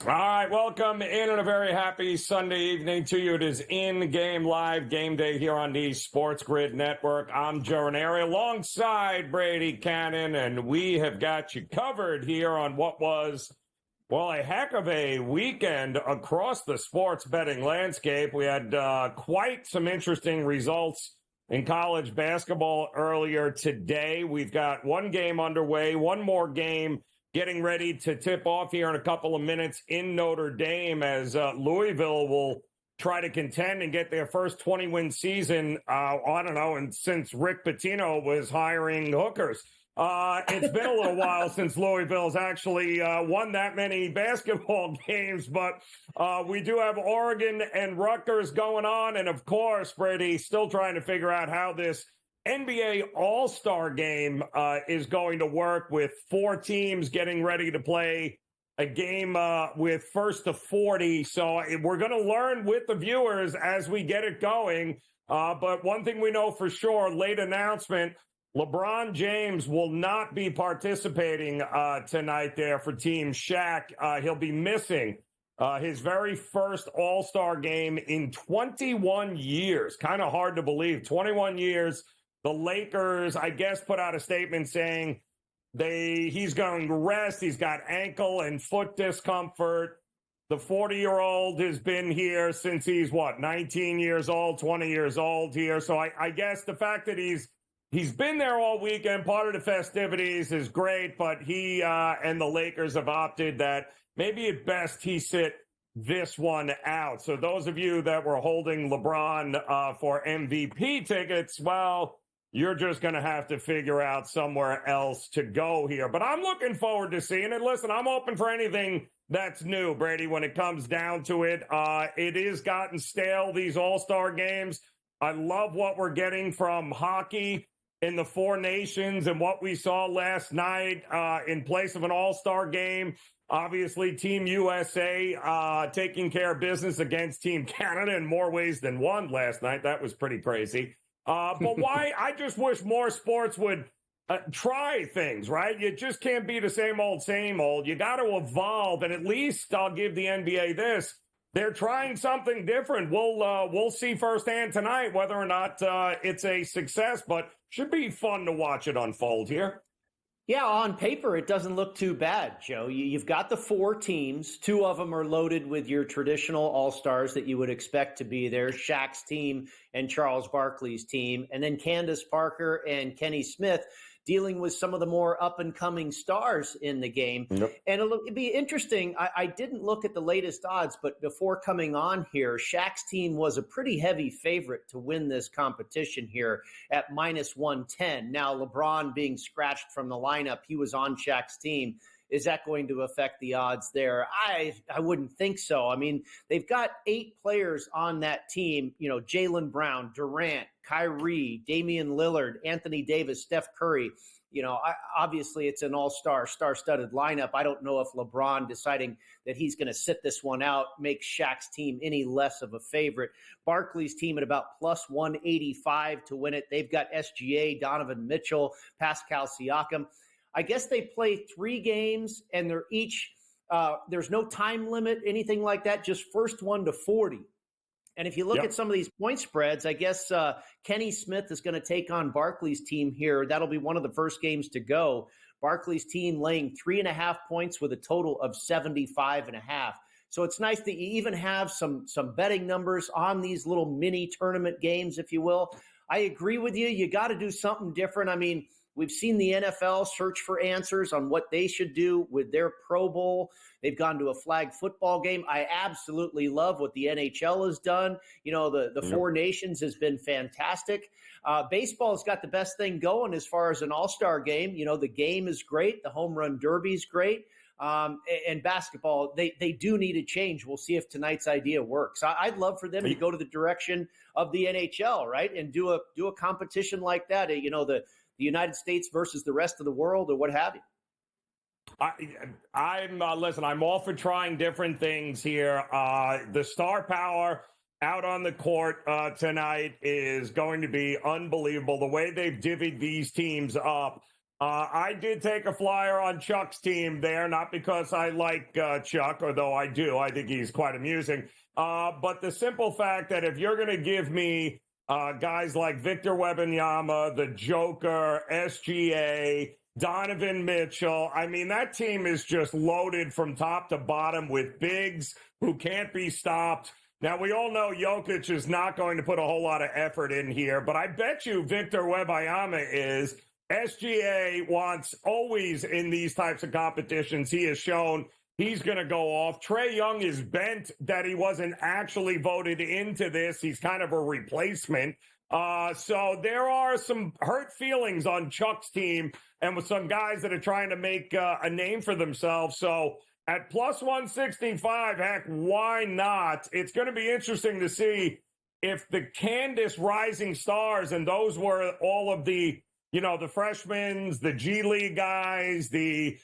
All right, welcome in and a very happy Sunday evening to you. It is in-game live game day here on the SportsGrid Network. I'm Joe Raineri alongside Brady Kannon, and we have got you covered here on what was, well, a heck of a weekend across the sports betting landscape. We had quite some interesting results in college basketball earlier today. We've got one game underway, one more game getting ready to tip off here in a couple of minutes in Notre Dame as Louisville will try to contend and get their first 20-win season, I don't know, and since Rick Pitino was hiring hookers. It's been a little while since Louisville's actually won that many basketball games, but we do have Oregon and Rutgers going on, and of course, Brady, still trying to figure out how this NBA All-Star game is going to work with four teams getting ready to play a game with first to 40. So we're going to learn with the viewers as we get it going. But one thing we know for sure, late announcement, LeBron James will not be participating tonight there for Team Shaq. He'll be missing his very first All-Star game in 21 years. Kind of hard to believe. 21 years. The Lakers, I guess, put out a statement saying he's going to rest. He's got ankle and foot discomfort. The 40-year-old has been here since he's, 19 years old, 20 years old here. So I guess the fact that he's been there all weekend, part of the festivities is great, but he and the Lakers have opted that maybe at best he sit this one out. So those of you that were holding LeBron for MVP tickets, well, you're just going to have to figure out somewhere else to go here. But I'm looking forward to seeing it. Listen, I'm open for anything that's new, Brady, when it comes down to it. It is gotten stale, these All-Star games. I love what we're getting from hockey in the Four Nations and what we saw last night in place of an All-Star game. Obviously, Team USA taking care of business against Team Canada in more ways than one last night. That was pretty crazy. But why? I just wish more sports would try things, right? You just can't be the same old, same old. You got to evolve. And at least I'll give the NBA this. They're trying something different. We'll see firsthand tonight whether or not it's a success, but should be fun to watch it unfold here. Yeah, on paper, it doesn't look too bad, Joe. You've got the four teams. Two of them are loaded with your traditional all-stars that you would expect to be there, Shaq's team and Charles Barkley's team, and then Candace Parker and Kenny Smith dealing with some of the more up-and-coming stars in the game. Yep. And it'd be interesting. I didn't look at the latest odds, but before coming on here, Shaq's team was a pretty heavy favorite to win this competition here at -110. Now, LeBron being scratched from the lineup, he was on Shaq's team. Is that going to affect the odds there? I wouldn't think so. I mean, they've got 8 players on that team, Jaylen Brown, Durant, Kyrie, Damian Lillard, Anthony Davis, Steph Curry. Obviously it's an all-star, star-studded lineup. I don't know if LeBron deciding that he's going to sit this one out makes Shaq's team any less of a favorite. Barkley's team at about +185 to win it. They've got SGA, Donovan Mitchell, Pascal Siakam. I guess they play 3 games, and they're each there's no time limit, anything like that, just first one to 40. And if you look at some of these point spreads, I guess Kenny Smith is going to take on Barkley's team here. That'll be one of the first games to go. Barkley's team laying 3.5 points with a total of 75.5. So it's nice that you even have some betting numbers on these little mini tournament games, if you will. I agree with you. You got to do something different. I mean, we've seen the NFL search for answers on what they should do with their Pro Bowl. They've gone to a flag football game. I absolutely love what the NHL has done. The Four Nations has been fantastic. Baseball's got the best thing going as far as an all-star game. The game is great. The home run derby is great. And basketball, they do need a change. We'll see if tonight's idea works. I'd love for them to go to the direction of the NHL, right, and do a competition like that. The United States versus the rest of the world, or what have you. Listen, I'm all for trying different things here. The star power out on the court tonight is going to be unbelievable. The way they've divvied these teams up I did take a flyer on Chuck's team there, not because I like Chuck, although I do. I think he's quite amusing. But the simple fact that if you're going to give me guys like Victor Wembanyama, the Joker, SGA, Donovan Mitchell, I mean, that team is just loaded from top to bottom with bigs who can't be stopped. Now, we all know Jokic is not going to put a whole lot of effort in here, but I bet you Victor Wembanyama is. SGA wants always in these types of competitions. He has shown he's going to go off. Trae Young is bent that he wasn't actually voted into this. He's kind of a replacement. So there are some hurt feelings on Chuck's team and with some guys that are trying to make a name for themselves. So at plus 165, heck, why not? It's going to be interesting to see if the Candace Rising Stars, and those were all of the the freshmen, the G League guys, the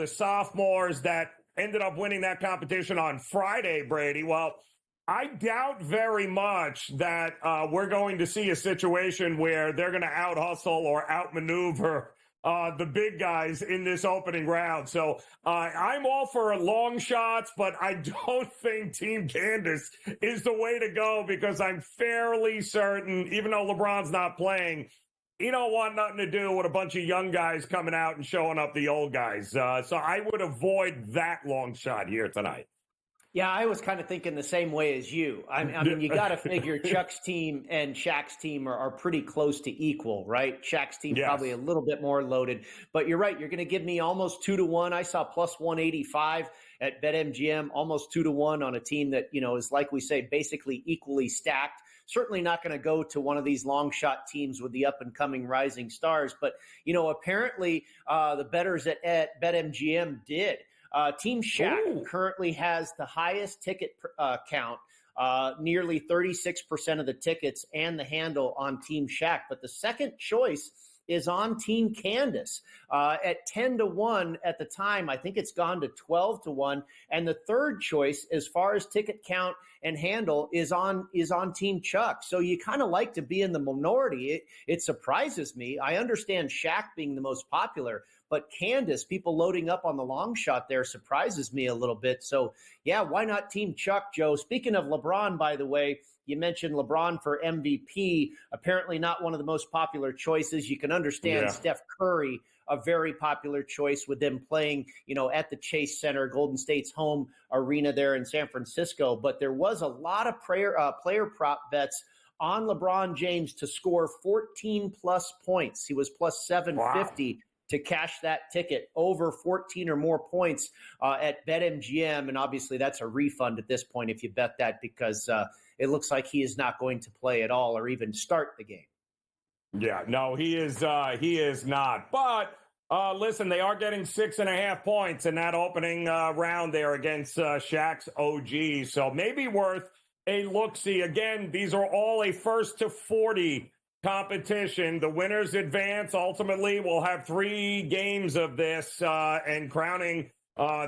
sophomores that ended up winning that competition on Friday, Brady. Well, I doubt very much that we're going to see a situation where they're going to out-hustle or outmaneuver the big guys in this opening round. So I'm all for long shots, but I don't think Team Candace is the way to go because I'm fairly certain, even though LeBron's not playing, he don't want nothing to do with a bunch of young guys coming out and showing up the old guys. So I would avoid that long shot here tonight. Yeah, I was kind of thinking the same way as you. I mean, you got to figure Chuck's team and Shaq's team are pretty close to equal, right? Shaq's team probably a little bit more loaded. But you're right. You're going to give me almost 2-1. I saw plus 185 at BetMGM, almost 2-1 on a team that, is, like we say, basically equally stacked. Certainly not going to go to one of these long shot teams with the up and coming rising stars. But, apparently the bettors at BetMGM did. Team Shaq currently has the highest ticket count, nearly 36% of the tickets and the handle on Team Shaq. But the second choice is on Team Candace at 10-1 at the time. I think it's gone to 12-1. And the third choice, as far as ticket count and handle, is on Team Chuck. So you kind of like to be in the minority. It surprises me. I understand Shaq being the most popular, but Candace, people loading up on the long shot there, surprises me a little bit. So, yeah, why not Team Chuck, Joe? Speaking of LeBron, by the way, you mentioned LeBron for MVP, apparently not one of the most popular choices. You can understand Steph Curry, a very popular choice with them playing, at the Chase Center, Golden State's home arena there in San Francisco. But there was a lot of player prop bets on LeBron James to score 14-plus points. He was plus 750. Wow. To cash that ticket over 14 or more points at BetMGM. And obviously that's a refund at this point if you bet that because it looks like he is not going to play at all or even start the game. Yeah, no, he is not. But listen, they are getting 6.5 points in that opening round there against Shaq's OG. So maybe worth a look-see. Again, these are all a first to 40 competition. The winners advance. Ultimately, we'll have 3 games of this and crowning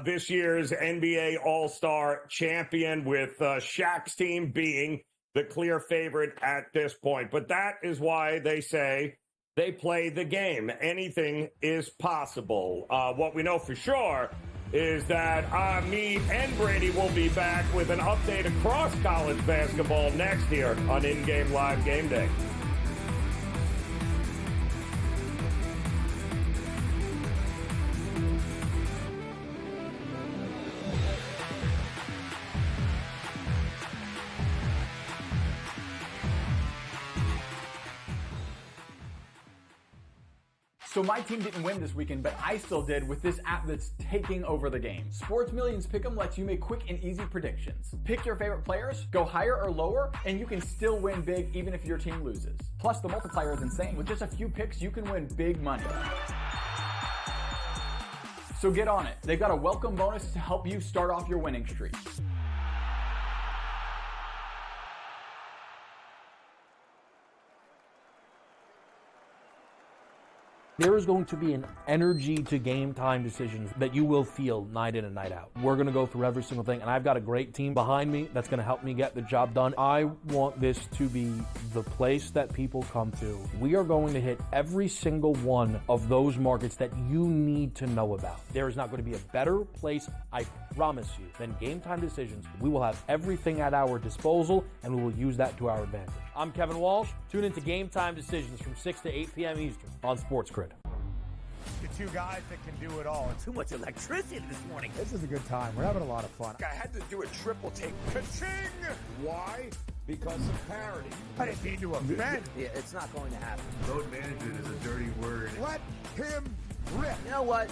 this year's NBA All-Star champion, with Shaq's team being the clear favorite at this point. But that is why they say they play the game. Anything is possible. What we know for sure is that me and Brady will be back with an update across college basketball next year on In-Game Live Game Day. So my team didn't win this weekend, but I still did with this app that's taking over the game. Sports Millions Pick'em lets you make quick and easy predictions. Pick your favorite players, go higher or lower, and you can still win big even if your team loses. Plus, the multiplier is insane. With just a few picks, you can win big money. So get on it. They've got a welcome bonus to help you start off your winning streak. There is going to be an energy to game time decisions that you will feel night in and night out. We're going to go through every single thing, and I've got a great team behind me that's going to help me get the job done. I want this to be the place that people come to. We are going to hit every single one of those markets that you need to know about. There is not going to be a better place, I promise you, than Game Time Decisions. We will have everything at our disposal, and we will use that to our advantage. I'm Kevin Walsh. Tune into Game Time Decisions from 6 to 8 p.m. Eastern on SportsGrid. The two guys that can do it all. Too much electricity this morning. This is a good time. We're having a lot of fun. I had to do a triple take. Ka-ching! Why? Because of parity. I didn't mean to offend. Yeah, it's not going to happen. Road management is a dirty word. Let him rip. You know what?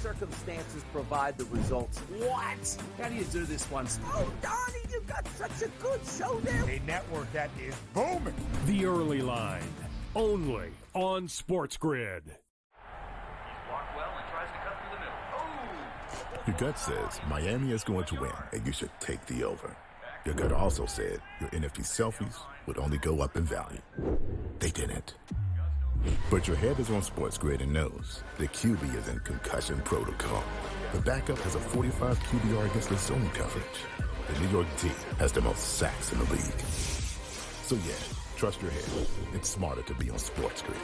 Circumstances provide the results. What? How do you do this once? Oh, Donnie, you've got such a good show there. A network that is booming. The Early Line, only on SportsGrid. Your gut says Miami is going to win, and you should take the over. Your gut also said your NFT selfies would only go up in value. They didn't. But your head is on SportsGrid and knows the QB is in concussion protocol. The backup has a 45 QBR against the zone coverage. The New York team has the most sacks in the league. So yeah, trust your head. It's smarter to be on SportsGrid.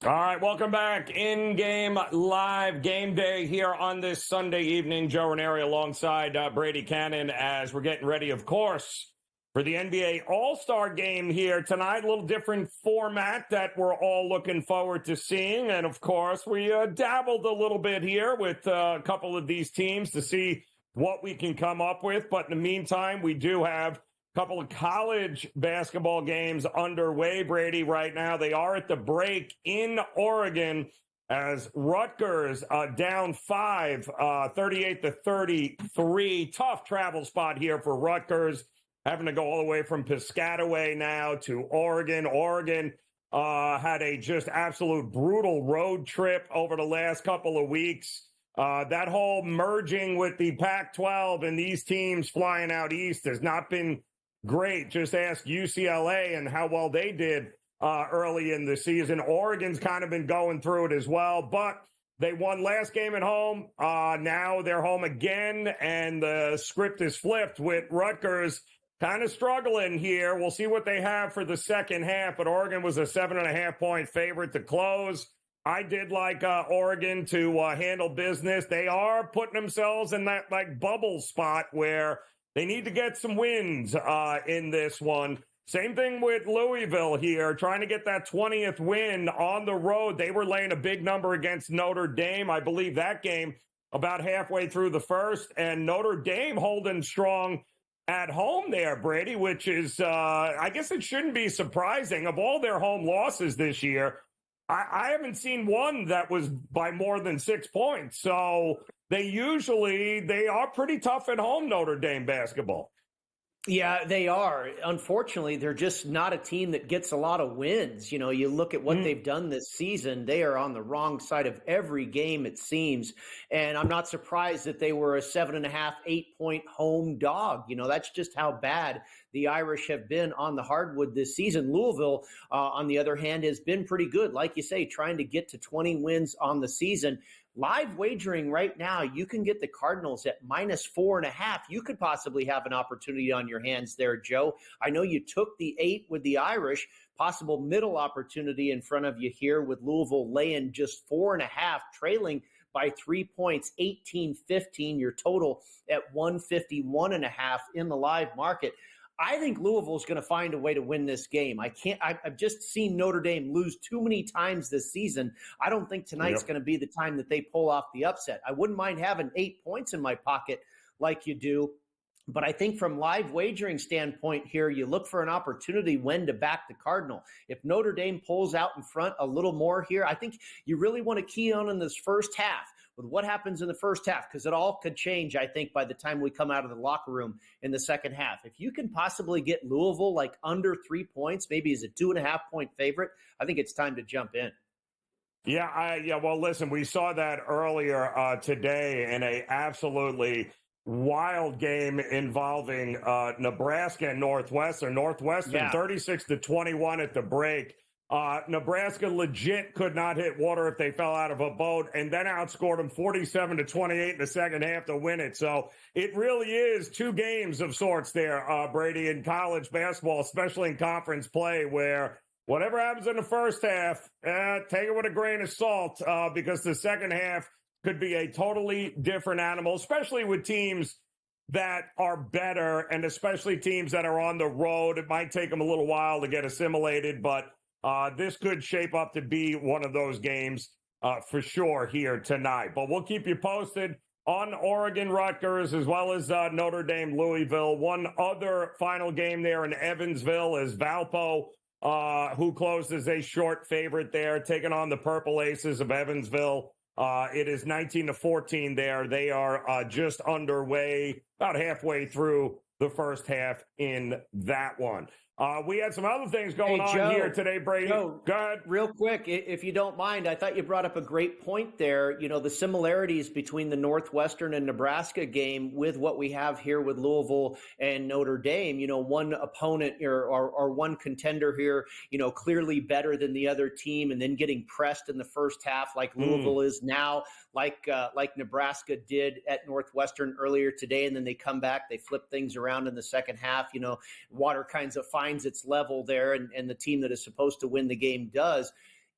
All right, welcome back. In-game live game day here on this Sunday evening. Joe Raineri alongside Brady Kannon as we're getting ready, of course, for the NBA All-Star game here tonight. A little different format that we're all looking forward to seeing. And, of course, we dabbled a little bit here with a couple of these teams to see what we can come up with. But in the meantime, we do have couple of college basketball games underway, Brady, right now. They are at the break in Oregon as Rutgers down 5, 38-33. Tough travel spot here for Rutgers, having to go all the way from Piscataway now to Oregon. Oregon had a just absolute brutal road trip over the last couple of weeks. That whole merging with the Pac-12 and these teams flying out east has not been great. Just ask UCLA and how well they did early in the season. Oregon's kind of been going through it as well, but they won last game at home. Now they're home again, and the script is flipped with Rutgers kind of struggling here. We'll see what they have for the second half, but Oregon was a 7.5-point favorite to close. I did like Oregon to handle business. They are putting themselves in that bubble spot where they need to get some wins in this one. Same thing with Louisville here, trying to get that 20th win on the road. They were laying a big number against Notre Dame. I believe that game about halfway through the first, and Notre Dame holding strong at home there, Brady, which is, I guess it shouldn't be surprising. Of all their home losses this year, I haven't seen one that was by more than 6 points. So they are pretty tough at home, Notre Dame basketball. Yeah, they are. Unfortunately, they're just not a team that gets a lot of wins. You know, you look at what they've done this season, they are on the wrong side of every game, it seems. And I'm not surprised that they were a 7.5, 8-point home dog. You know, that's just how bad the Irish have been on the hardwood this season. Louisville, on the other hand, has been pretty good. Like you say, trying to get to 20 wins on the season. Live wagering right now, you can get the Cardinals at -4.5. You could possibly have an opportunity on your hands there, Joe. I know you took the 8 with the Irish, possible middle opportunity in front of you here with Louisville laying just 4.5, trailing by 3 points, 18-15, your total at 151.5 in the live market. I think Louisville is going to find a way to win this game. I've just seen Notre Dame lose too many times this season. I don't think tonight's going to be the time that they pull off the upset. I wouldn't mind having 8 points in my pocket like you do. But I think from live wagering standpoint here, you look for an opportunity when to back the Cardinal. If Notre Dame pulls out in front a little more here, I think you really want to key on in this first half with what happens in the first half, because it all could change, I think, by the time we come out of the locker room in the second half. If you can possibly get Louisville like under 3 points, maybe as a 2.5-point favorite, I think it's time to jump in. Yeah. Well, listen, we saw that earlier today in a absolutely wild game involving Nebraska and Northwestern. Northwestern 36-21 at the break. Nebraska legit could not hit water if they fell out of a boat, and then outscored them 47-28 in the second half to win it. So it really is two games of sorts there, Brady, in college basketball, especially in conference play, where whatever happens in the first half, take it with a grain of salt, because the second half could be a totally different animal, especially with teams that are better, and especially teams that are on the road. It might take them a little while to get assimilated, but this could shape up to be one of those games for sure here tonight. But we'll keep you posted on Oregon Rutgers as well as Notre Dame Louisville. One other final game there in Evansville is Valpo, who closes a short favorite there, taking on the Purple Aces of Evansville. It is 19-14 there. They are just underway, about halfway through the first half in that one. We had some other things going on here today, Brady. Joe, go ahead. Real quick, if you don't mind, I thought you brought up a great point there. You know, the similarities between the Northwestern and Nebraska game with what we have here with Louisville and Notre Dame. You know, one opponent or one contender here, you know, clearly better than the other team, and then getting pressed in the first half like Louisville is now, like Nebraska did at Northwestern earlier today, and then they come back, they flip things around in the second half. You know, water kinds of finds its level there, and the team that is supposed to win the game does.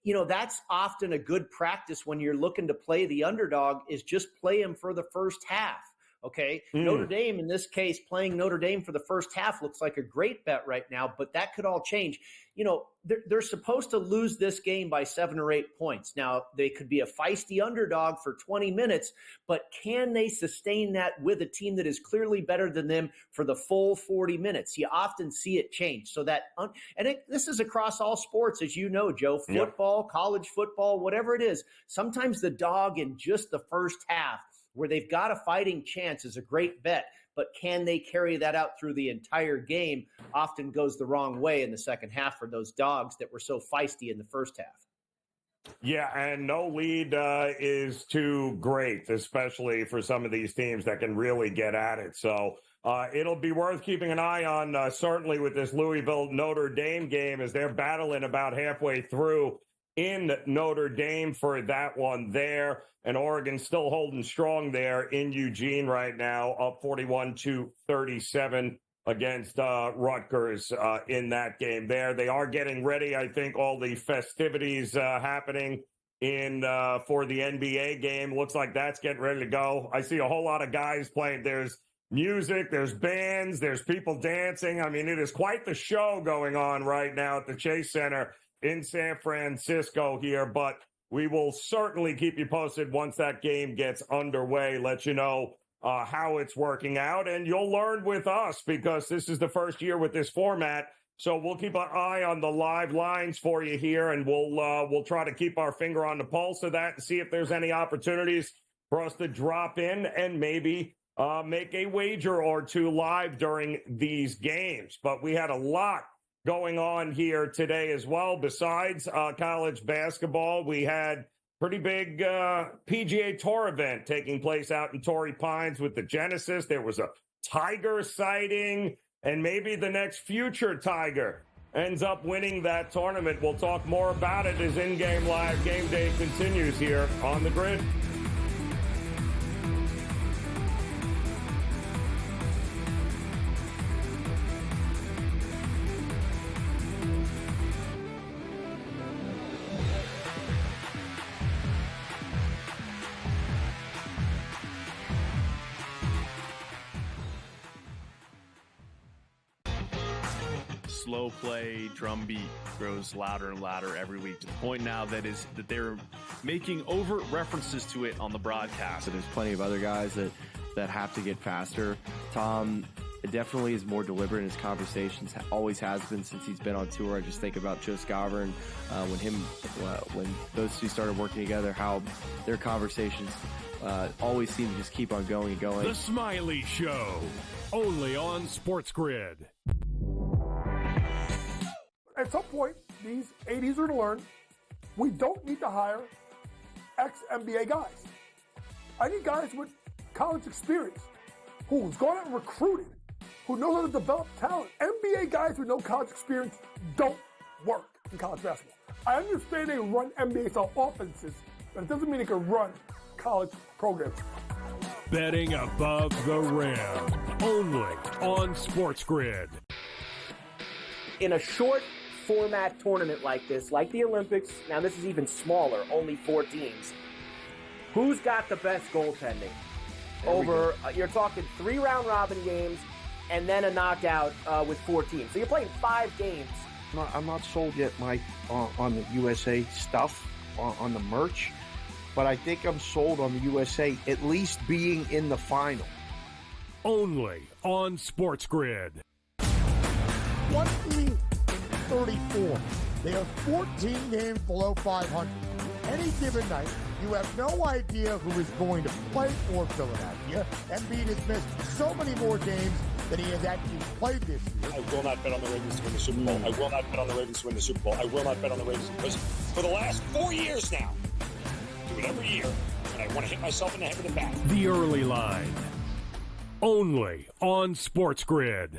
You know, that's often a good practice when you're looking to play the underdog, is just play them for the first half. Okay. Notre Dame, in this case, playing Notre Dame for the first half looks like a great bet right now, but that could all change. You know, they're supposed to lose this game by 7 or 8 points. Now, they could be a feisty underdog for 20 minutes, but can they sustain that with a team that is clearly better than them for the full 40 minutes? You often see it change. So that, this is across all sports, as you know, Joe, football, college football, whatever it is. Sometimes the dog in just the first half, where they've got a fighting chance, is a great bet, but can they carry that out through the entire game? Often goes the wrong way in the second half for those dogs that were so feisty in the first half. Yeah, and no lead is too great, especially for some of these teams that can really get at it. So it'll be worth keeping an eye on, certainly with this Louisville-Notre Dame game, as they're battling about halfway through in Notre Dame for that one there. And Oregon still holding strong there in Eugene right now, up 41-37 against Rutgers in that game there. They are getting ready, I think, all the festivities happening in for the NBA game. Looks like that's getting ready to go. I see a whole lot of guys playing. There's music, there's bands, there's people dancing. I mean, it is quite the show going on right now at the Chase Center in San Francisco here, but we will certainly keep you posted once that game gets underway, let you know how it's working out, and you'll learn with us, because this is the first year with this format. So we'll keep an eye on the live lines for you here, and we'll try to keep our finger on the pulse of that and see if there's any opportunities for us to drop in and maybe make a wager or two live during these games. But we had a lot going on here today as well. Besides college basketball, we had pretty big PGA Tour event taking place out in Torrey Pines with the Genesis. There was a tiger sighting, and maybe the next future tiger ends up winning that tournament. We'll talk more about it as In-Game Live Game Day continues here on the Grid. slow play drumbeat grows louder and louder every week, to the point now that they're making overt references to it on the broadcast. So there's plenty of other guys that have to get faster. Tom definitely is more deliberate in his conversations, always has been since he's been on tour. I just think about Joe Scavern, when those two started working together, how their conversations always seem to just keep on going and going. The Smiley Show, only on SportsGrid. At some point, these 80s are to learn, we don't need to hire ex-NBA guys. I need guys with college experience, who's gone out and recruited, who knows how to develop talent. NBA guys with no college experience don't work in college basketball. I understand they run NBA-style offenses, but it doesn't mean they can run college programs. Betting above the rim, only on SportsGrid. In a short format tournament like this, like the Olympics, now this is even smaller, only 4 teams, who's got the best goaltending? You're talking 3 round robin games and then a knockout with 4 teams. So you're playing 5 games. I'm not sold yet, Mike, on the USA stuff, on the merch, but I think I'm sold on the USA at least being in the final. Only on SportsGrid. 20-34. They are 14 games below 500. Any given night, you have no idea who is going to play for Philadelphia. Embiid has missed so many more games than he has actually played this year. I will not bet on the Ravens to win the Super Bowl. I will not bet on the Ravens to win the Super Bowl. I will not bet on the Ravens because for the last 4 years now, do it every year, and I want to hit myself in the head with a bat. The Early Line, only on SportsGrid.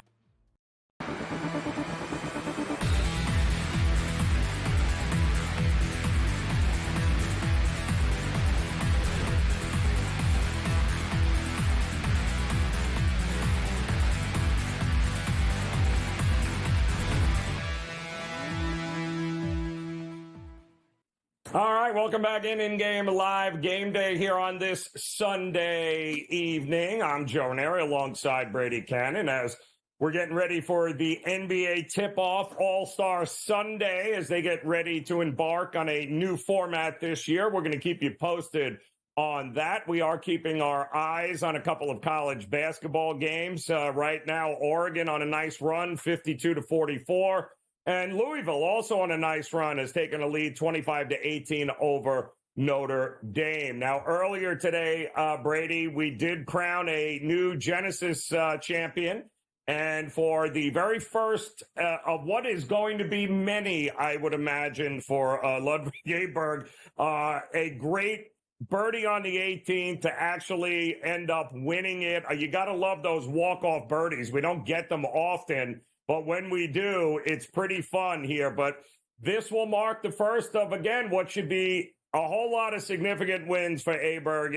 All right, welcome back in-game live game day here on this Sunday evening. I'm Joe Raineri alongside Brady Kannon as we're getting ready for the NBA tip-off All-Star Sunday as they get ready to embark on a new format this year. We're going to keep you posted on that. We are keeping our eyes on a couple of college basketball games. Right now, Oregon on a nice run, 52-44. And Louisville, also on a nice run, has taken a lead 25-18 over Notre Dame. Now, earlier today, Brady, we did crown a new Genesis champion. And for the very first of what is going to be many, I would imagine, for Ludwig Aberg, a great birdie on the 18th to actually end up winning it. You got to love those walk-off birdies. We don't get them often. But when we do, it's pretty fun here. But this will mark the first of, again, what should be a whole lot of significant wins for Aberg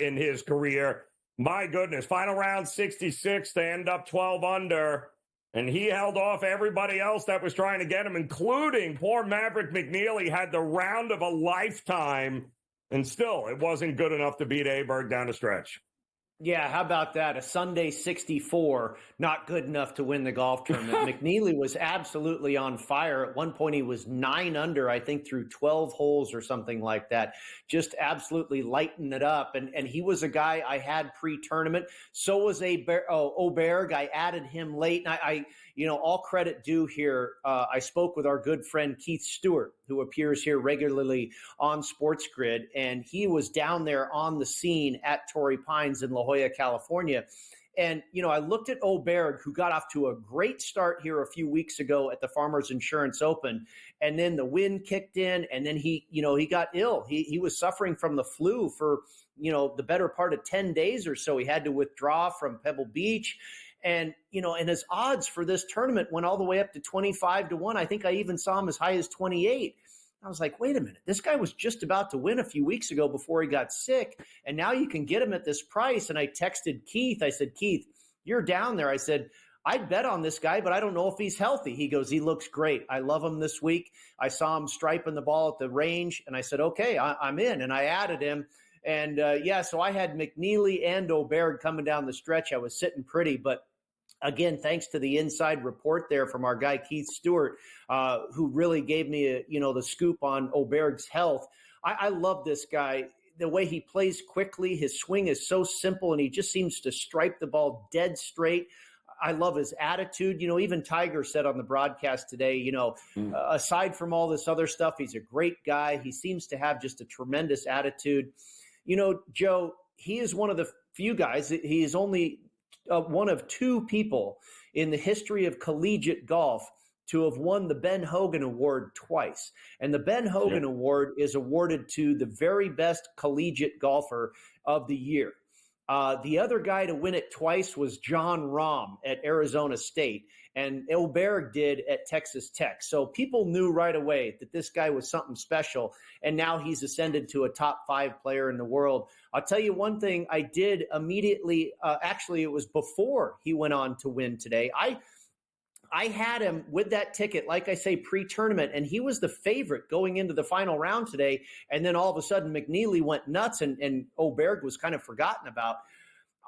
in his career. My goodness, final round 66 to end up 12 under. And he held off everybody else that was trying to get him, including poor Maverick McNeely had the round of a lifetime. And still, it wasn't good enough to beat Aberg down the stretch. Yeah, how about that? A Sunday 64, not good enough to win the golf tournament. McNeely was absolutely on fire. At one point, he was 9 under, I think, through 12 holes or something like that. Just absolutely lighting it up. And he was a guy I had pre-tournament. So was Oberg. I added him late. And I all credit due here. I spoke with our good friend Keith Stewart, who appears here regularly on SportsGrid, and he was down there on the scene at Torrey Pines in La Jolla, California. And, I looked at Oberg, who got off to a great start here a few weeks ago at the Farmers Insurance Open, and then the wind kicked in, and then he got ill. He was suffering from the flu for, the better part of 10 days or so. He had to withdraw from Pebble Beach. And, and his odds for this tournament went all the way up to 25-1. I think I even saw him as high as 28. I was like, wait a minute, this guy was just about to win a few weeks ago before he got sick. And now you can get him at this price. And I texted Keith. I said, Keith, you're down there. I said, I'd bet on this guy, but I don't know if he's healthy. He goes, he looks great. I love him this week. I saw him striping the ball at the range. And I said, okay, I'm in. And I added him. And so I had McNeely and Oberg coming down the stretch. I was sitting pretty, but Again, thanks to the inside report there from our guy Keith Stewart, who really gave me the scoop on Oberg's health. I love this guy. The way he plays quickly, his swing is so simple, and he just seems to stripe the ball dead straight. I love his attitude. Even Tiger said on the broadcast today, aside from all this other stuff, he's a great guy. He seems to have just a tremendous attitude. Joe, he is one of the few guys. He is only one of two people in the history of collegiate golf to have won the Ben Hogan Award twice. And the Ben Hogan Award is awarded to the very best collegiate golfer of the year. The other guy to win it twice was John Rahm at Arizona State, and Oberg did at Texas Tech. So people knew right away that this guy was something special, and now he's ascended to a top 5 player in the world. I'll tell you one thing I did immediately. Actually, it was before he went on to win today. I had him with that ticket, like I say, pre-tournament, and he was the favorite going into the final round today. And then all of a sudden, McNeely went nuts, and Oberg was kind of forgotten about.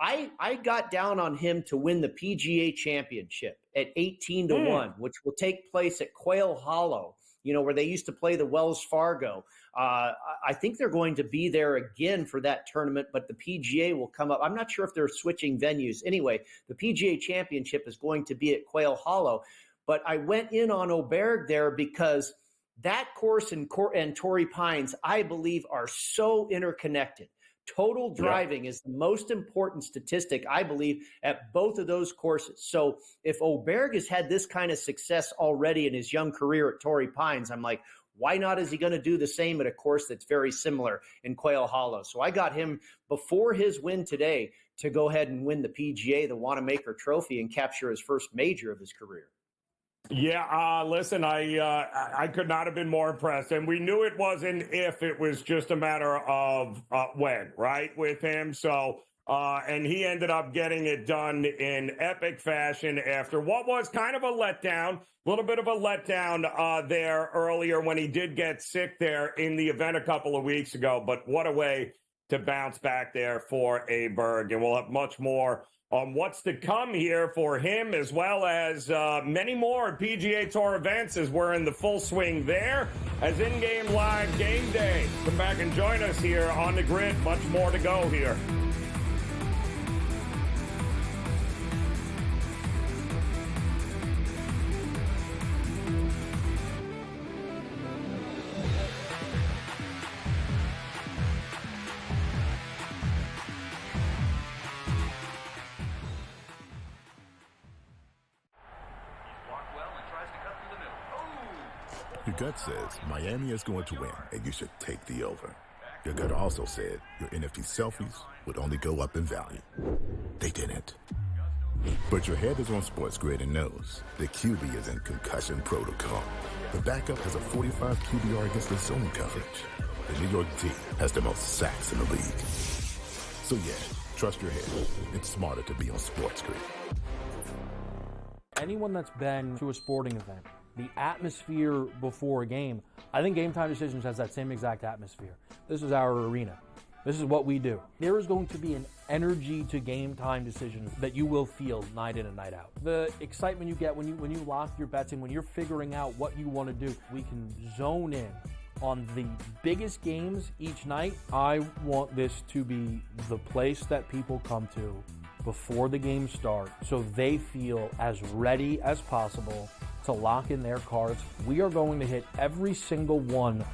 I got down on him to win the PGA Championship at 18-1, which will take place at Quail Hollow, where they used to play the Wells Fargo. I think they're going to be there again for that tournament, but the PGA will come up. I'm not sure if they're switching venues. Anyway, the PGA Championship is going to be at Quail Hollow. But I went in on Oberg there because that course and Torrey Pines, I believe, are so interconnected. Total driving is the most important statistic, I believe, at both of those courses. So if Oberg has had this kind of success already in his young career at Torrey Pines, I'm like, why not is he going to do the same at a course that's very similar in Quail Hollow? So I got him before his win today to go ahead and win the PGA, the Wanamaker Trophy, and capture his first major of his career. Yeah, listen, I could not have been more impressed. And we knew it wasn't if, it was just a matter of when, right, with him. So, and he ended up getting it done in epic fashion after what was kind of a letdown, a little bit of a letdown there earlier when he did get sick there in the event a couple of weeks ago. But what a way to bounce back there for Oberg. And we'll have much more on what's to come here for him, as well as many more PGA Tour events as we're in the full swing there as in-game live game day. Come back and join us here on the grid. Much more to go here. Your gut says Miami is going to win, and you should take the over. Your gut also said your NFT selfies would only go up in value. They didn't. But your head is on SportsGrid and knows the QB is in concussion protocol. The backup has a 45 QBR against the zone coverage. The New York D has the most sacks in the league. So yeah, trust your head. It's smarter to be on SportsGrid. Anyone that's been to a sporting event, the atmosphere before a game, I think Game Time Decisions has that same exact atmosphere. This is our arena. This is what we do. There is going to be an energy to Game Time Decisions that you will feel night in and night out. The excitement you get when you lock your bets in, when you're figuring out what you want to do, we can zone in on the biggest games each night. I want this to be the place that people come to before the games start so they feel as ready as possible to lock in their cards. We are going to hit every single one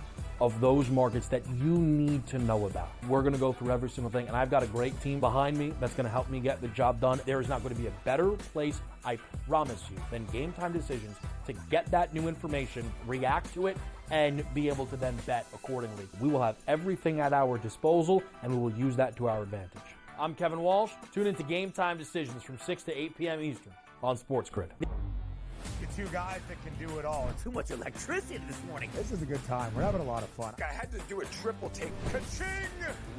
of those markets that you need to know about. We're going to go through every single thing, and I've got a great team behind me that's going to help me get the job done. There is not going to be a better place, I promise you, than Game Time Decisions to get that new information, react to it, and be able to then bet accordingly. We will have everything at our disposal, and we will use that to our advantage. I'm Kevin Walsh. Tune into Game Time Decisions from 6 to 8 p.m. Eastern on SportsGrid. Two guys that can do it all. Too much electricity this morning. This is a good time. We're having a lot of fun. I had to do a triple take. Ka-ching!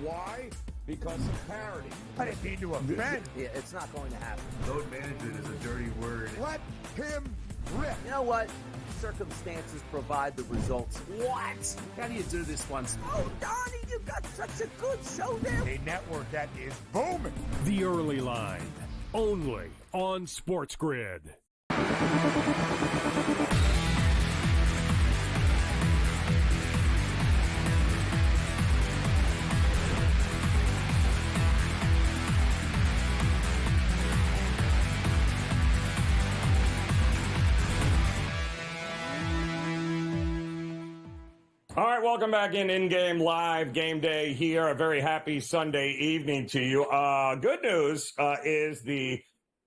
Why? Because of parity. I didn't mean to offend. Yeah, it's not going to happen. Load management is a dirty word. Let him rip. You know what? Circumstances provide the results. What? How do you do this once? Oh, Donnie, you've got such a good show there. A network that is booming. The Early Line. only on SportsGrid. All right, welcome back in-game live game day here. A very happy Sunday evening to you. Good news is the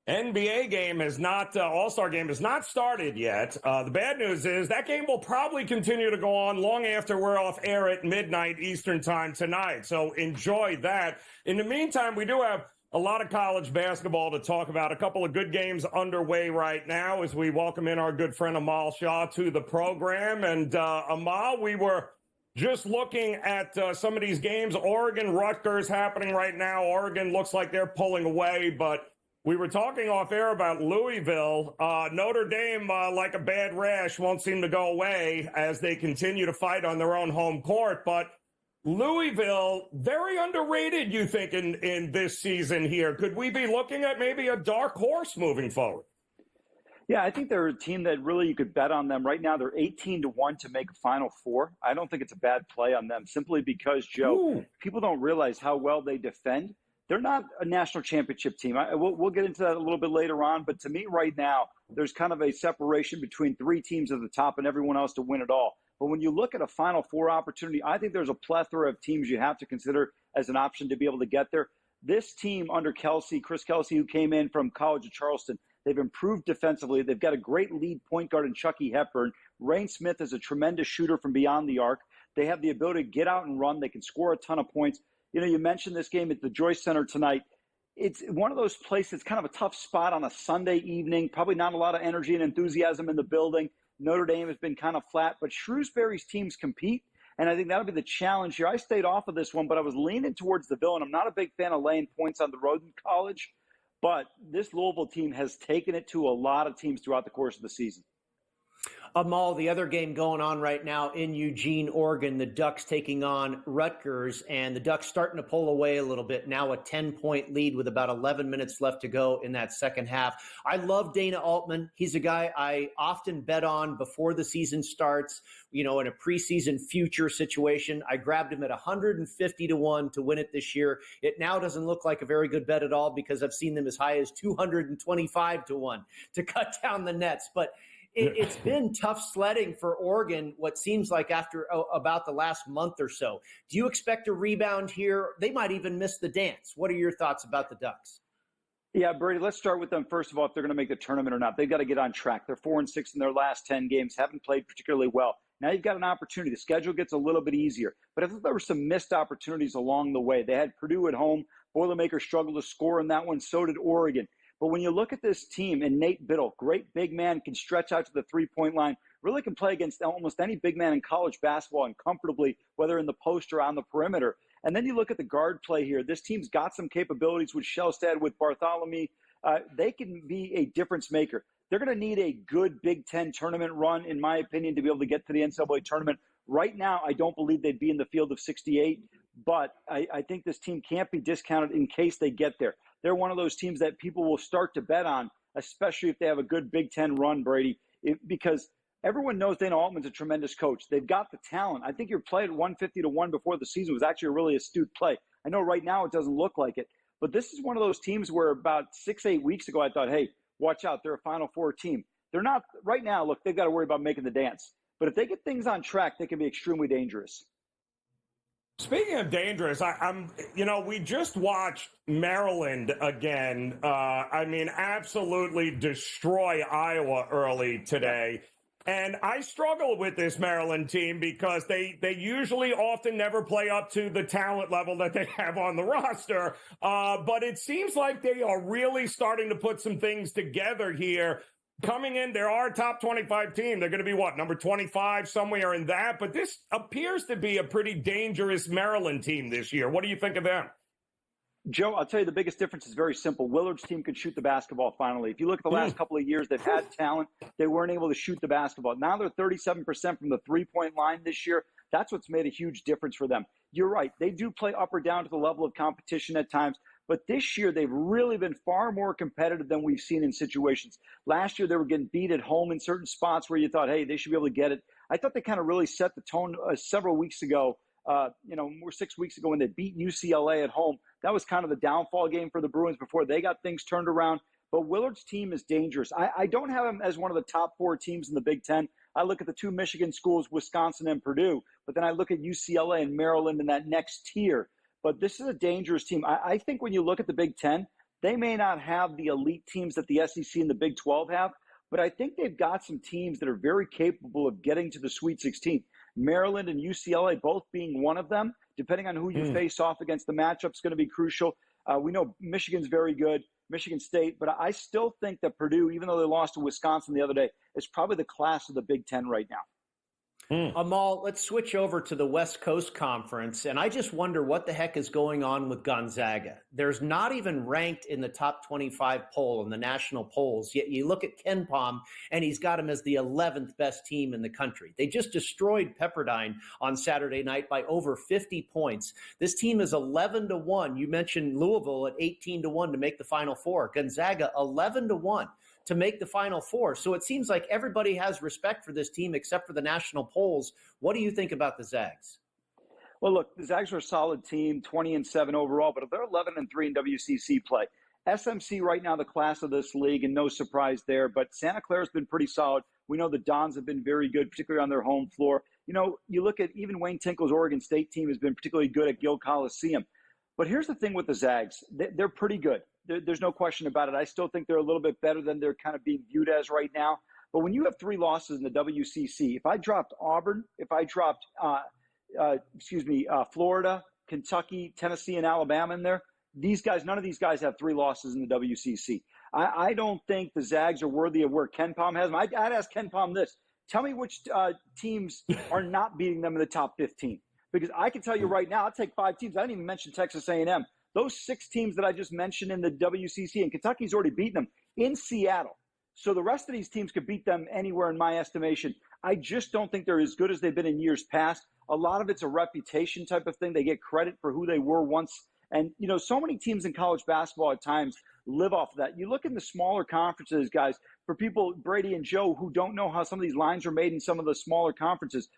NBA game is not, All-Star game has not started yet. The bad news is that game will probably continue to go on long after we're off air at midnight Eastern time tonight. So enjoy that. In the meantime, we do have a lot of college basketball to talk about. A couple of good games underway right now as we welcome in our good friend Amal Shah to the program. And Amal, we were just looking at some of these games. Oregon, Rutgers happening right now. Oregon looks like they're pulling away, but we were talking off air about Louisville. Notre Dame, like a bad rash, won't seem to go away as they continue to fight on their own home court. But Louisville, very underrated, you think, in this season here. Could we be looking at maybe a dark horse moving forward? Yeah, I think they're a team that really you could bet on them. Right now, they're 18-1 to make a Final Four. I don't think it's a bad play on them simply because, Joe, people don't realize how well they defend. They're not a national championship team. We'll get into that a little bit later on. But to me right now, there's kind of a separation between three teams at the top and everyone else to win it all. But when you look at a Final Four opportunity, I think there's a plethora of teams you have to consider as an option to be able to get there. This team under Chris Kelsey, who came in from College of Charleston, they've improved defensively. They've got a great lead point guard in Chucky Hepburn. Rain Smith is a tremendous shooter from beyond the arc. They have the ability to get out and run. They can score a ton of points. You know, you mentioned this game at the Joyce Center tonight. It's one of those places, it's kind of a tough spot on a Sunday evening, probably not a lot of energy and enthusiasm in the building. Notre Dame has been kind of flat, but Shrewsbury's teams compete, and I think that'll be the challenge here. I stayed off of this one, but I was leaning towards the Ville. I'm not a big fan of laying points on the road in college, but this Louisville team has taken it to a lot of teams throughout the course of the season. Amal, the other game going on right now in Eugene, Oregon, the Ducks taking on Rutgers, and the Ducks starting to pull away a little bit. Now a 10-point lead with about 11 minutes left to go in that second half. I love Dana Altman. He's a guy I often bet on before the season starts, you know, in a preseason future situation. I grabbed him at 150-1 to win it this year. It now doesn't look like a very good bet at all because I've seen them as high as 225-1 to cut down the nets. But it's been tough sledding for Oregon, what seems like after about the last month or so. Do you expect a rebound here? They might even miss the dance. What are your thoughts about the Ducks? Yeah, Brady, let's start with them. First of all, if they're going to make the tournament or not, they've got to get on track. They're 4-6 in their last 10 games, haven't played particularly well. Now you've got an opportunity. The schedule gets a little bit easier. But I thought there were some missed opportunities along the way. They had Purdue at home. Boilermakers struggled to score in that one. So did Oregon. But when you look at this team and Nate Biddle, great big man, can stretch out to the three-point line, really can play against almost any big man in college basketball and comfortably, whether in the post or on the perimeter. And then you look at the guard play here. This team's got some capabilities with Shellstad, with Bartholomew. They can be a difference maker. They're going to need a good Big Ten tournament run, in my opinion, to be able to get to the NCAA tournament. Right now, I don't believe they'd be in the field of 68, but I think this team can't be discounted in case they get there. They're one of those teams that people will start to bet on, especially if they have a good Big Ten run, Brady, because everyone knows Dana Altman's a tremendous coach. They've got the talent. I think your play at 150-1 before the season was actually a really astute play. I know right now it doesn't look like it, but this is one of those teams where about 6-8 weeks ago I thought, hey, watch out, they're a Final Four team. They're not right now. Look, they've got to worry about making the dance. But if they get things on track, they can be extremely dangerous. Speaking of dangerous, we just watched Maryland again. Absolutely destroy Iowa early today. And I struggle with this Maryland team because they usually often never play up to the talent level that they have on the roster. But it seems like they are really starting to put some things together here. Coming in, they're our top 25 team. They're going to be, number 25, somewhere in that. But this appears to be a pretty dangerous Maryland team this year. What do you think of them? Joe, I'll tell you the biggest difference is very simple. Willard's team could shoot the basketball finally. If you look at the last couple of years, they've had talent. They weren't able to shoot the basketball. Now they're 37% from the three-point line this year. That's what's made a huge difference for them. You're right. They do play up or down to the level of competition at times. But this year, they've really been far more competitive than we've seen in situations. Last year, they were getting beat at home in certain spots where you thought, hey, they should be able to get it. I thought they kind of really set the tone several weeks ago. More 6 weeks ago when they beat UCLA at home. That was kind of the downfall game for the Bruins before they got things turned around. But Willard's team is dangerous. I don't have them as one of the top 4 teams in the Big Ten. I look at the 2 Michigan schools, Wisconsin and Purdue, but then I look at UCLA and Maryland in that next tier. But this is a dangerous team. I think when you look at the Big Ten, they may not have the elite teams that the SEC and the Big 12 have, but I think they've got some teams that are very capable of getting to the Sweet 16. Maryland and UCLA both being one of them, depending on who you face off against, the matchup's going to be crucial. We know Michigan's very good, Michigan State, but I still think that Purdue, even though they lost to Wisconsin the other day, is probably the class of the Big Ten right now. Amal, let's switch over to the West Coast Conference, and I just wonder what the heck is going on with Gonzaga. There's not even ranked in the top 25 poll in the national polls, yet you look at KenPom, and he's got him as the 11th best team in the country. They just destroyed Pepperdine on Saturday night by over 50 points. This team is 11-1. You mentioned Louisville at 18-1 to make the Final Four. Gonzaga 11-1. to make the Final Four. So it seems like everybody has respect for this team except for the national polls. What do you think about the Zags? Well, look, the Zags are a solid team, 20-7 overall, but they're 11-3 in WCC play. SMC right now, the class of this league, and no surprise there, but Santa Clara's been pretty solid. We know the Dons have been very good, particularly on their home floor. You know, you look at even Wayne Tinkle's Oregon State team has been particularly good at Gill Coliseum. But here's the thing with the Zags. They're pretty good. There's no question about it. I still think they're a little bit better than they're kind of being viewed as right now. But when you have 3 losses in the WCC, if I dropped Auburn, if I dropped, Florida, Kentucky, Tennessee, and Alabama in there, these guys, none of these guys have 3 losses in the WCC. I don't think the Zags are worthy of where KenPom has them. I'd ask KenPom this. Tell me which teams are not beating them in the top 15. Because I can tell you right now, I'll take 5 teams. I didn't even mention Texas A&M. Those 6 teams that I just mentioned in the WCC, and Kentucky's already beaten them in Seattle. So the rest of these teams could beat them anywhere in my estimation. I just don't think they're as good as they've been in years past. A lot of it's a reputation type of thing. They get credit for who they were once. And, you know, so many teams in college basketball at times live off of that. You look in the smaller conferences, guys, for people, Brady and Joe, who don't know how some of these lines are made in some of the smaller conferences,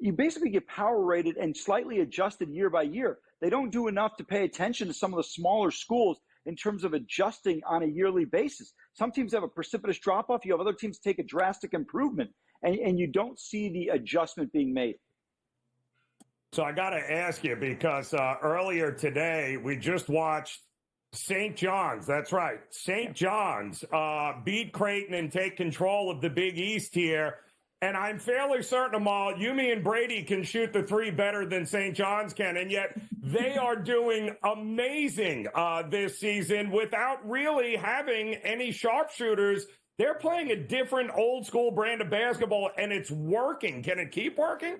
you basically get power rated and slightly adjusted year by year. They don't do enough to pay attention to some of the smaller schools in terms of adjusting on a yearly basis. Some teams have a precipitous drop-off. You have other teams take a drastic improvement, and you don't see the adjustment being made. So I got to ask you, because earlier today we just watched St. John's. That's right. St. John's beat Creighton and take control of the Big East here. And I'm fairly certain, Amal, you, me, and Brady can shoot the 3 better than St. John's can, and yet they are doing amazing this season without really having any sharpshooters. They're playing a different old-school brand of basketball, and it's working. Can it keep working?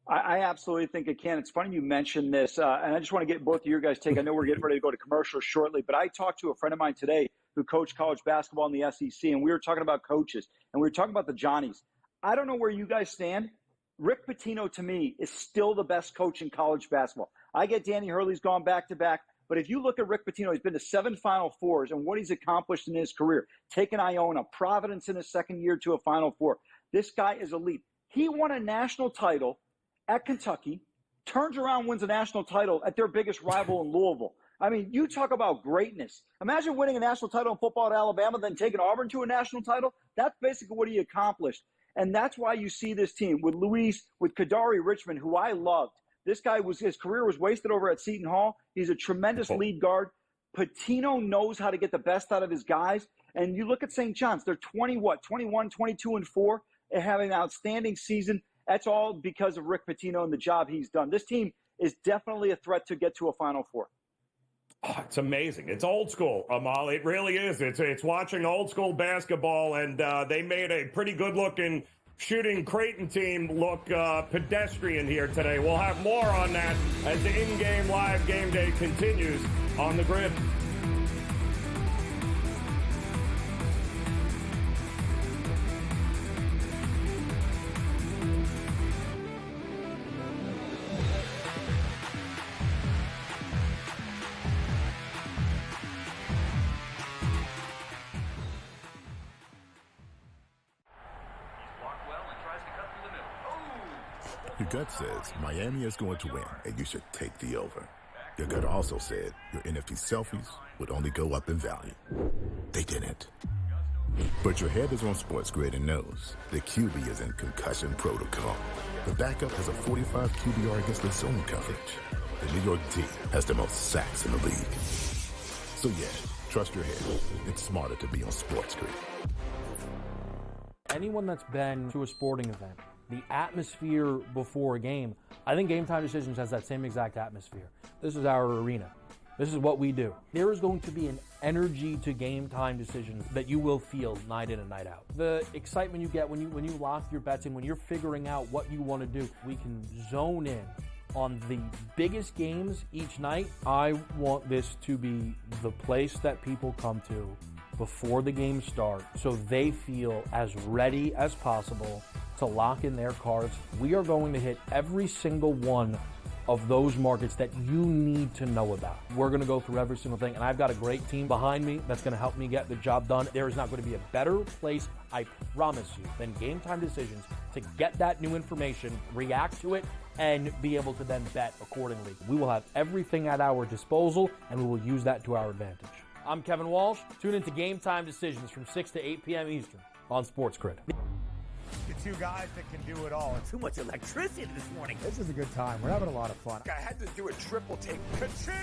I absolutely think it can. It's funny you mentioned this, and I just want to get both of your guys' take. I know we're getting ready to go to commercial shortly, but I talked to a friend of mine today who coached college basketball in the SEC, and we were talking about coaches, and we were talking about the Johnnies. I don't know where you guys stand. Rick Pitino, to me, is still the best coach in college basketball. I get Danny Hurley's gone back-to-back, but if you look at Rick Pitino, he's been to 7 Final Fours, and what he's accomplished in his career, taking Iona, Providence in his second year to a Final Four. This guy is elite. He won a national title at Kentucky, turns around, wins a national title at their biggest rival in Louisville. I mean, you talk about greatness. Imagine winning a national title in football at Alabama, then taking Auburn to a national title. That's basically what he accomplished. And that's why you see this team with Luis, with Kadari Richmond, who I loved. This guy his career was wasted over at Seton Hall. He's a tremendous lead guard. Pitino knows how to get the best out of his guys. And you look at St. John's, they're 21, 22-4, and having an outstanding season. That's all because of Rick Pitino and the job he's done. This team is definitely a threat to get to a Final Four. Oh, it's amazing. It's old school, Amal. It really is. It's watching old school basketball, and they made a pretty good-looking shooting Creighton team look pedestrian here today. We'll have more on that as the in-game live game day continues on the grid. Your gut says Miami is going to win, and you should take the over. Your gut also said your NFT selfies would only go up in value. They didn't. But your head is on SportsGrid and knows the QB is in concussion protocol. The backup has a 45 QBR against the zone coverage. The New York team has the most sacks in the league. So yeah, trust your head. It's smarter to be on SportsGrid. Anyone that's been to a sporting event, the atmosphere before a game, I think Game Time Decisions has that same exact atmosphere. This is our arena. This is what we do. There is going to be an energy to Game Time Decisions that you will feel night in and night out. The excitement you get when you lock your bets in, when you're figuring out what you want to do, we can zone in on the biggest games each night. I want this to be the place that people come to before the games start so they feel as ready as possible to lock in their cards. We are going to hit every single one of those markets that you need to know about. We're going to go through every single thing, and I've got a great team behind me that's going to help me get the job done. There is not going to be a better place, I promise you, than Game Time Decisions to get that new information, react to it, and be able to then bet accordingly. We will have everything at our disposal, and we will use that to our advantage. I'm Kevin Walsh. Tune into Game Time Decisions from 6 to 8 p.m. Eastern on SportsGrid. The two guys that can do it all. Too much electricity this morning. This is a good time. We're having a lot of fun. I had to do a triple take. Ka-ching!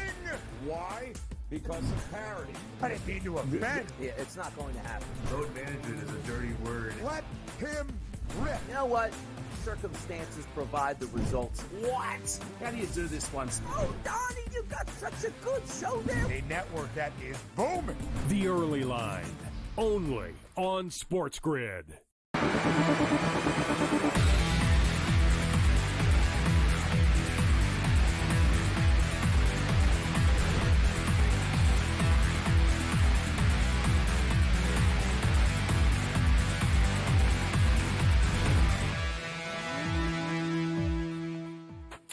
Why? Because of parity. I didn't mean to offend. Yeah, it's not going to happen. Load management is a dirty word. Let him rip. You know what? Circumstances provide the results. What? How do you do this one? Oh, Donnie, you got such a good show there. A network that is booming. The Early Line, only on SportsGrid.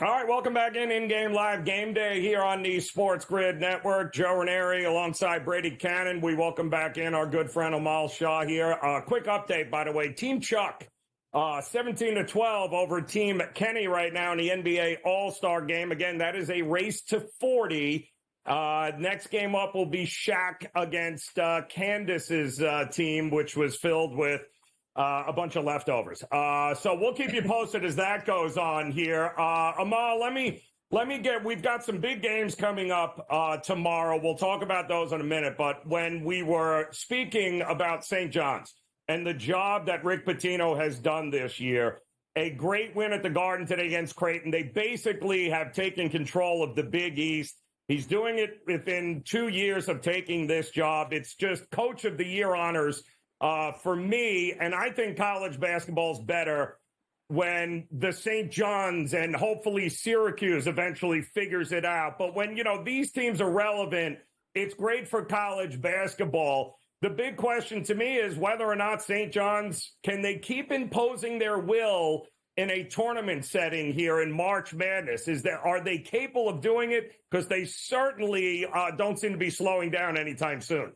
All right, welcome back in-game live game day here on the SportsGrid Network. Joe Raineri alongside Brady Kannon. We welcome back in our good friend Amal Shah here. Quick update, by the way. Team Chuck, 17-12 over Team Kenny right now in the NBA All-Star game. Again, that is a race to 40. Next game up will be Shaq against Candace's team, which was filled with a bunch of leftovers. So we'll keep you posted as that goes on here. Amal, let me we've got some big games coming up tomorrow. We'll talk about those in a minute. But when we were speaking about St. John's and the job that Rick Pitino has done this year, a great win at the Garden today against Creighton. They basically have taken control of the Big East. He's doing it within 2 years of taking this job. It's just Coach of the Year honors for me, and I think college basketball is better when the St. John's and hopefully Syracuse eventually figures it out. But when, these teams are relevant, it's great for college basketball. The big question to me is whether or not St. John's, can they keep imposing their will in a tournament setting here in March Madness? Are they capable of doing it? Because they certainly don't seem to be slowing down anytime soon.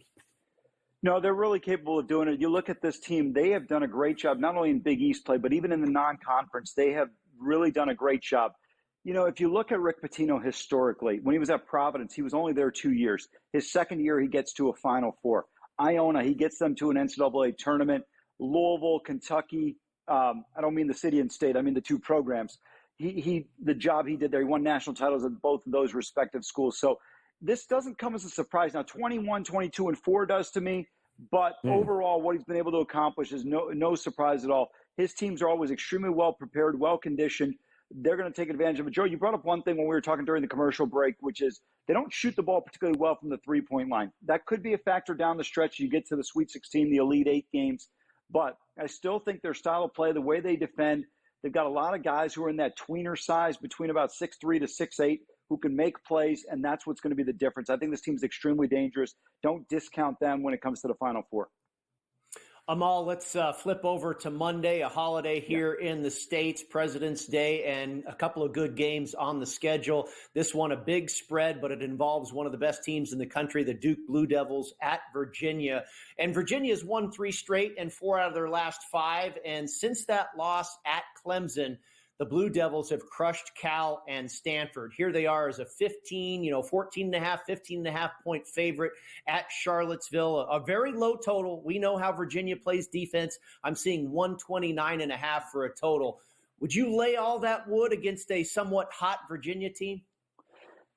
No, they're really capable of doing it. You look at this team, they have done a great job, not only in Big East play, but even in the non-conference. They have really done a great job. If you look at Rick Pitino historically, when he was at Providence, he was only there 2 years. His second year, he gets to a Final Four. Iona, he gets them to an NCAA tournament. Louisville, Kentucky, I don't mean the city and state, I mean the two programs. The job he did there, he won national titles at both of those respective schools. So this doesn't come as a surprise. Now, 21, 22, and 4 does to me, but overall, what he's been able to accomplish is no surprise at all. His teams are always extremely well prepared, well conditioned. They're going to take advantage of it. Joe, you brought up one thing when we were talking during the commercial break, which is they don't shoot the ball particularly well from the three-point line. That could be a factor down the stretch. You get to the Sweet 16, the Elite 8 games. But I still think their style of play, the way they defend, they've got a lot of guys who are in that tweener size between about 6'3" to 6'8", who can make plays, and that's what's going to be the difference. I think this team is extremely dangerous. Don't discount them when it comes to the Final Four. Amal, let's flip over to Monday, a holiday here in the States, President's Day, and a couple of good games on the schedule. This one, a big spread, but it involves one of the best teams in the country, the Duke Blue Devils at Virginia. And Virginia's won 3 straight and 4 out of their last 5. And since that loss at Clemson, the Blue Devils have crushed Cal and Stanford. Here they are as a 15.5 point favorite at Charlottesville, a very low total. We know how Virginia plays defense. I'm seeing 129.5 for a total. Would you lay all that wood against a somewhat hot Virginia team?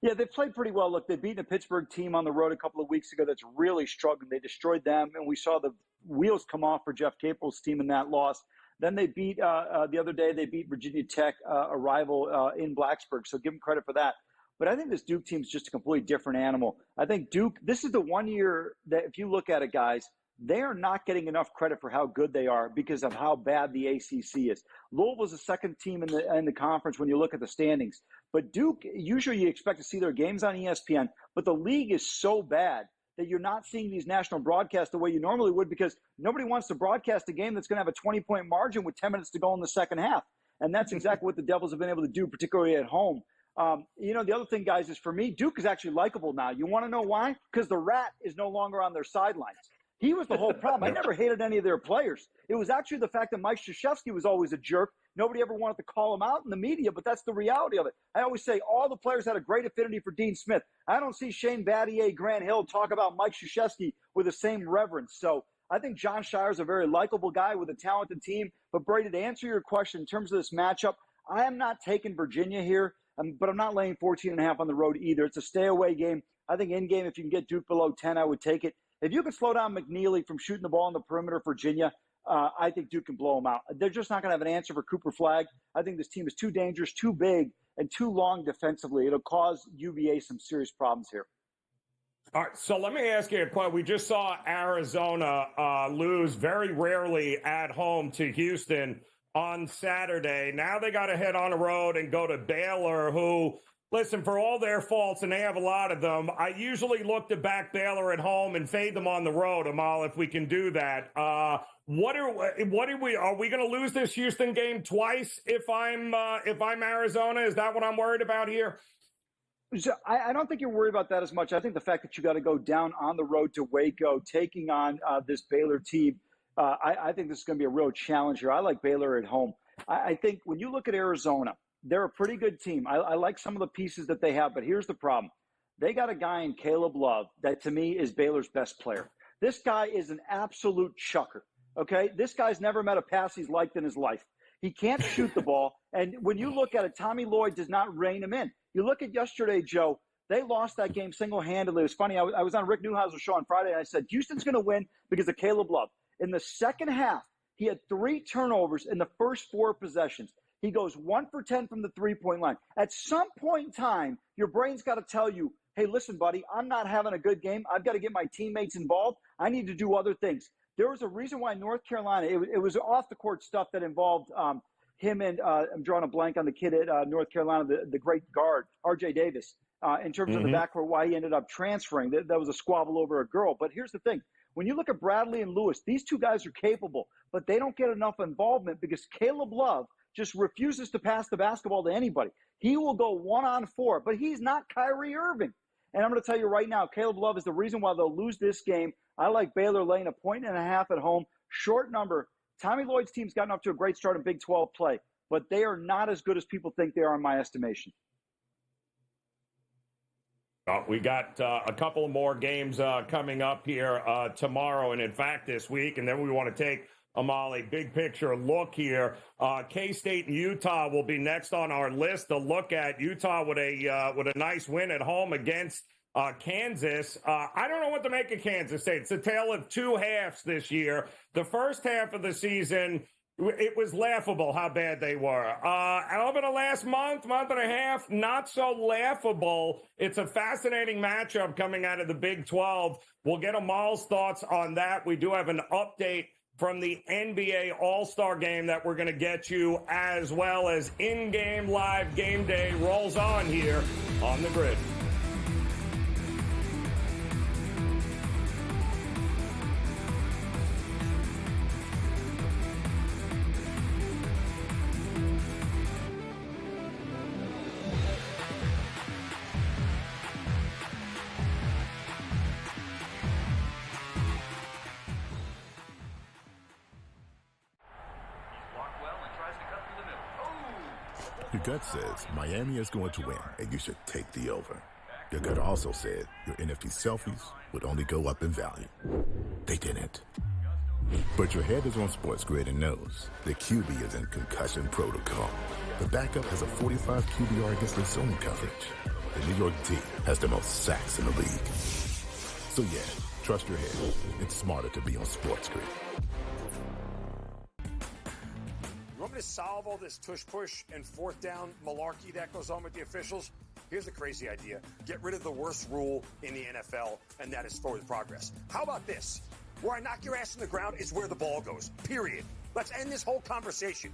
Yeah, they played pretty well. Look, they beat a Pittsburgh team on the road a couple of weeks ago that's really struggling. They destroyed them, and we saw the wheels come off for Jeff Capel's team in that loss. Then they beat, the other day, they beat Virginia Tech, a rival in Blacksburg, so give them credit for that. But I think this Duke team is just a completely different animal. I think Duke, this is the one year that if you look at it, guys, they are not getting enough credit for how good they are because of how bad the ACC is. Louisville's the second team in the conference when you look at the standings. But Duke, usually you expect to see their games on ESPN, but the league is so bad that you're not seeing these national broadcasts the way you normally would because nobody wants to broadcast a game that's going to have a 20-point margin with 10 minutes to go in the second half. And that's exactly what the Devils have been able to do, particularly at home. The other thing, guys, is for me, Duke is actually likable now. You want to know why? Because the Rat is no longer on their sidelines. He was the whole problem. I never hated any of their players. It was actually the fact that Mike Krzyzewski was always a jerk. Nobody ever wanted to call him out in the media, but that's the reality of it. I always say all the players had a great affinity for Dean Smith. I don't see Shane Battier, Grant Hill talk about Mike Krzyzewski with the same reverence. So I think John Shire's a very likable guy with a talented team. But, Brady, to answer your question in terms of this matchup, I am not taking Virginia here, but I'm not laying 14.5 on the road either. It's a stay-away game. I think in-game, if you can get Duke below 10, I would take it. If you can slow down McNeely from shooting the ball on the perimeter for Virginia, I think Duke can blow them out. They're just not going to have an answer for Cooper Flagg. I think this team is too dangerous, too big, and too long defensively. It'll cause UVA some serious problems here. All right, so let me ask you a question. We just saw Arizona lose very rarely at home to Houston on Saturday. Now they got to head on the road and go to Baylor, who, listen, for all their faults, and they have a lot of them, I usually look to back Baylor at home and fade them on the road, Amal, if we can do that. Are we going to lose this Houston game twice if I'm Arizona? Is that what I'm worried about here? So I don't think you're worried about that as much. I think the fact that you got to go down on the road to Waco, taking on this Baylor team, I think this is going to be a real challenge here. I like Baylor at home. I think when you look at Arizona, they're a pretty good team. I like some of the pieces that they have, but here's the problem. They got a guy in Caleb Love that, to me, is Baylor's best player. This guy is an absolute chucker, okay? This guy's never met a pass he's liked in his life. He can't shoot the ball, and when you look at it, Tommy Lloyd does not rein him in. You look at yesterday, Joe, they lost that game single-handedly. It was funny. I was on Rick Newhouser's show on Friday, and I said, Houston's going to win because of Caleb Love. In the second half, he had 3 turnovers in the first 4 possessions. He goes 1 for 10 from the three-point line. At some point in time, your brain's got to tell you, hey, listen, buddy, I'm not having a good game. I've got to get my teammates involved. I need to do other things. There was a reason why North Carolina, it was off-the-court stuff that involved him and I'm drawing a blank on the kid at North Carolina, the great guard, R.J. Davis, in terms of the backcourt, why he ended up transferring. That was a squabble over a girl. But here's the thing. When you look at Bradley and Lewis, these two guys are capable, but they don't get enough involvement because Caleb Love just refuses to pass the basketball to anybody. He will go 1-on-4, but he's not Kyrie Irving. And I'm going to tell you right now, Caleb Love is the reason why they'll lose this game. I like Baylor laying 1.5 points at home. Short number. Tommy Lloyd's team's gotten off to a great start in Big 12 play, but they are not as good as people think they are in my estimation. We got a couple of more games coming up here tomorrow and, in fact, this week. And then we want to take, Amal, a big picture look here. K-State and Utah will be next on our list to look at. Utah with a nice win at home against Kansas. I don't know what to make of Kansas State. It's a tale of 2 halves this year. The first half of the season, it was laughable how bad they were. Over the last month and a half, not so laughable. It's a fascinating matchup coming out of the Big 12. We'll get Amal's thoughts on that. We do have an update from the NBA All-Star Game that we're going to get you, as well as in-game live game day rolls on here on the Grid. Your gut says Miami is going to win, and you should take the over. Your gut also said your NFT selfies would only go up in value. They didn't. But your head is on SportsGrid and knows the QB is in concussion protocol. The backup has a 45 QBR against the zone coverage. The New York D has the most sacks in the league. So yeah, trust your head. It's smarter to be on SportsGrid. You want me to solve all this tush-push and fourth down malarkey that goes on with the officials? Here's a crazy idea. Get rid of the worst rule in the NFL, and that is forward progress. How about this? Where I knock your ass on the ground is where the ball goes, period. Let's end this whole conversation.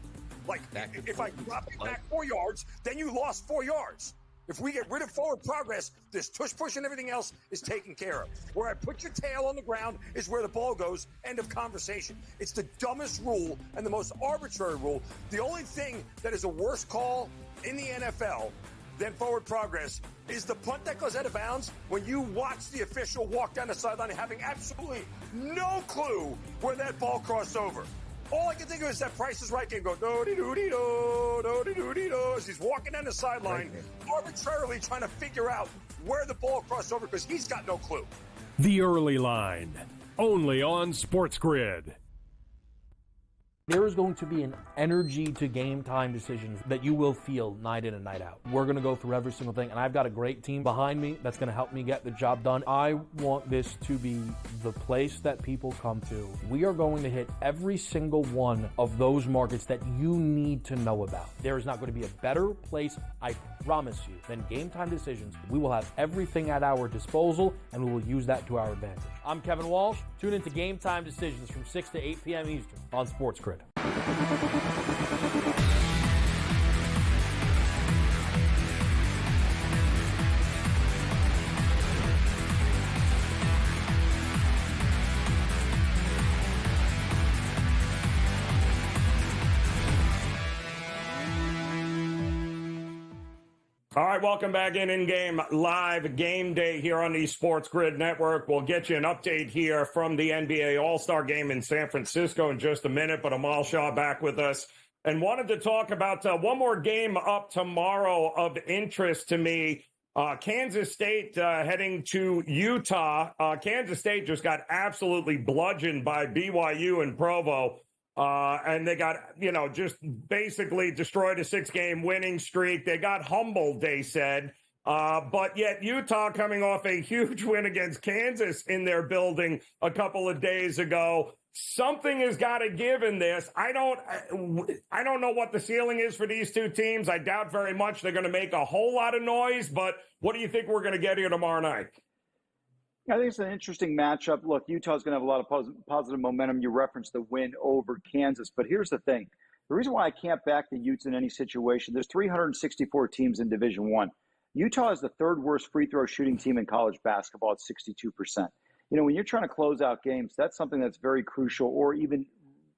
Like, if I drop you back 4 yards, then you lost 4 yards. If we get rid of forward progress, this tush-push and everything else is taken care of. Where I put your tail on the ground is where the ball goes, end of conversation. It's the dumbest rule and the most arbitrary rule. The only thing that is a worse call in the NFL than forward progress is the punt that goes out of bounds when you watch the official walk down the sideline having absolutely no clue where that ball crossed over. All I can think of is that Price is Right game go do-de-do-de-do, do-de-do-de-do, as he's walking down the sideline, arbitrarily trying to figure out where the ball crossed over because he's got no clue. The Early Line, only on SportsGrid. There is going to be an energy to game time decisions that you will feel night in and night out. We're going to go through every single thing, and I've got a great team behind me that's going to help me get the job done. I want this to be the place that people come to. We are going to hit every single one of those markets that you need to know about. There is not going to be a better place, I promise you, than Game Time Decisions. We will have everything at our disposal, and we will use that to our advantage. I'm Kevin Walsh. Tune into Game Time Decisions from 6 to 8 p.m. Eastern on SportsGrid. All right, welcome back in-game live game day here on the SportsGrid Network. We'll get you an update here from the NBA All-Star Game in San Francisco in just a minute, but Amal Shah back with us and wanted to talk about one more game up tomorrow of interest to me. Kansas State heading to Utah. Kansas State just got absolutely bludgeoned by BYU in Provo. And they got, just basically destroyed a 6-game winning streak. They got humbled, they said. But yet Utah coming off a huge win against Kansas in their building a couple of days ago. Something has got to give in this. I don't know what the ceiling is for these two teams. I doubt very much they're going to make a whole lot of noise. But what do you think we're going to get here tomorrow night? I think it's an interesting matchup. Look, Utah's going to have a lot of positive momentum. You referenced the win over Kansas. But here's the thing. The reason why I can't back the Utes in any situation, there's 364 teams in Division I. Utah is the third worst free throw shooting team in college basketball at 62%. When you're trying to close out games, that's something that's very crucial, or even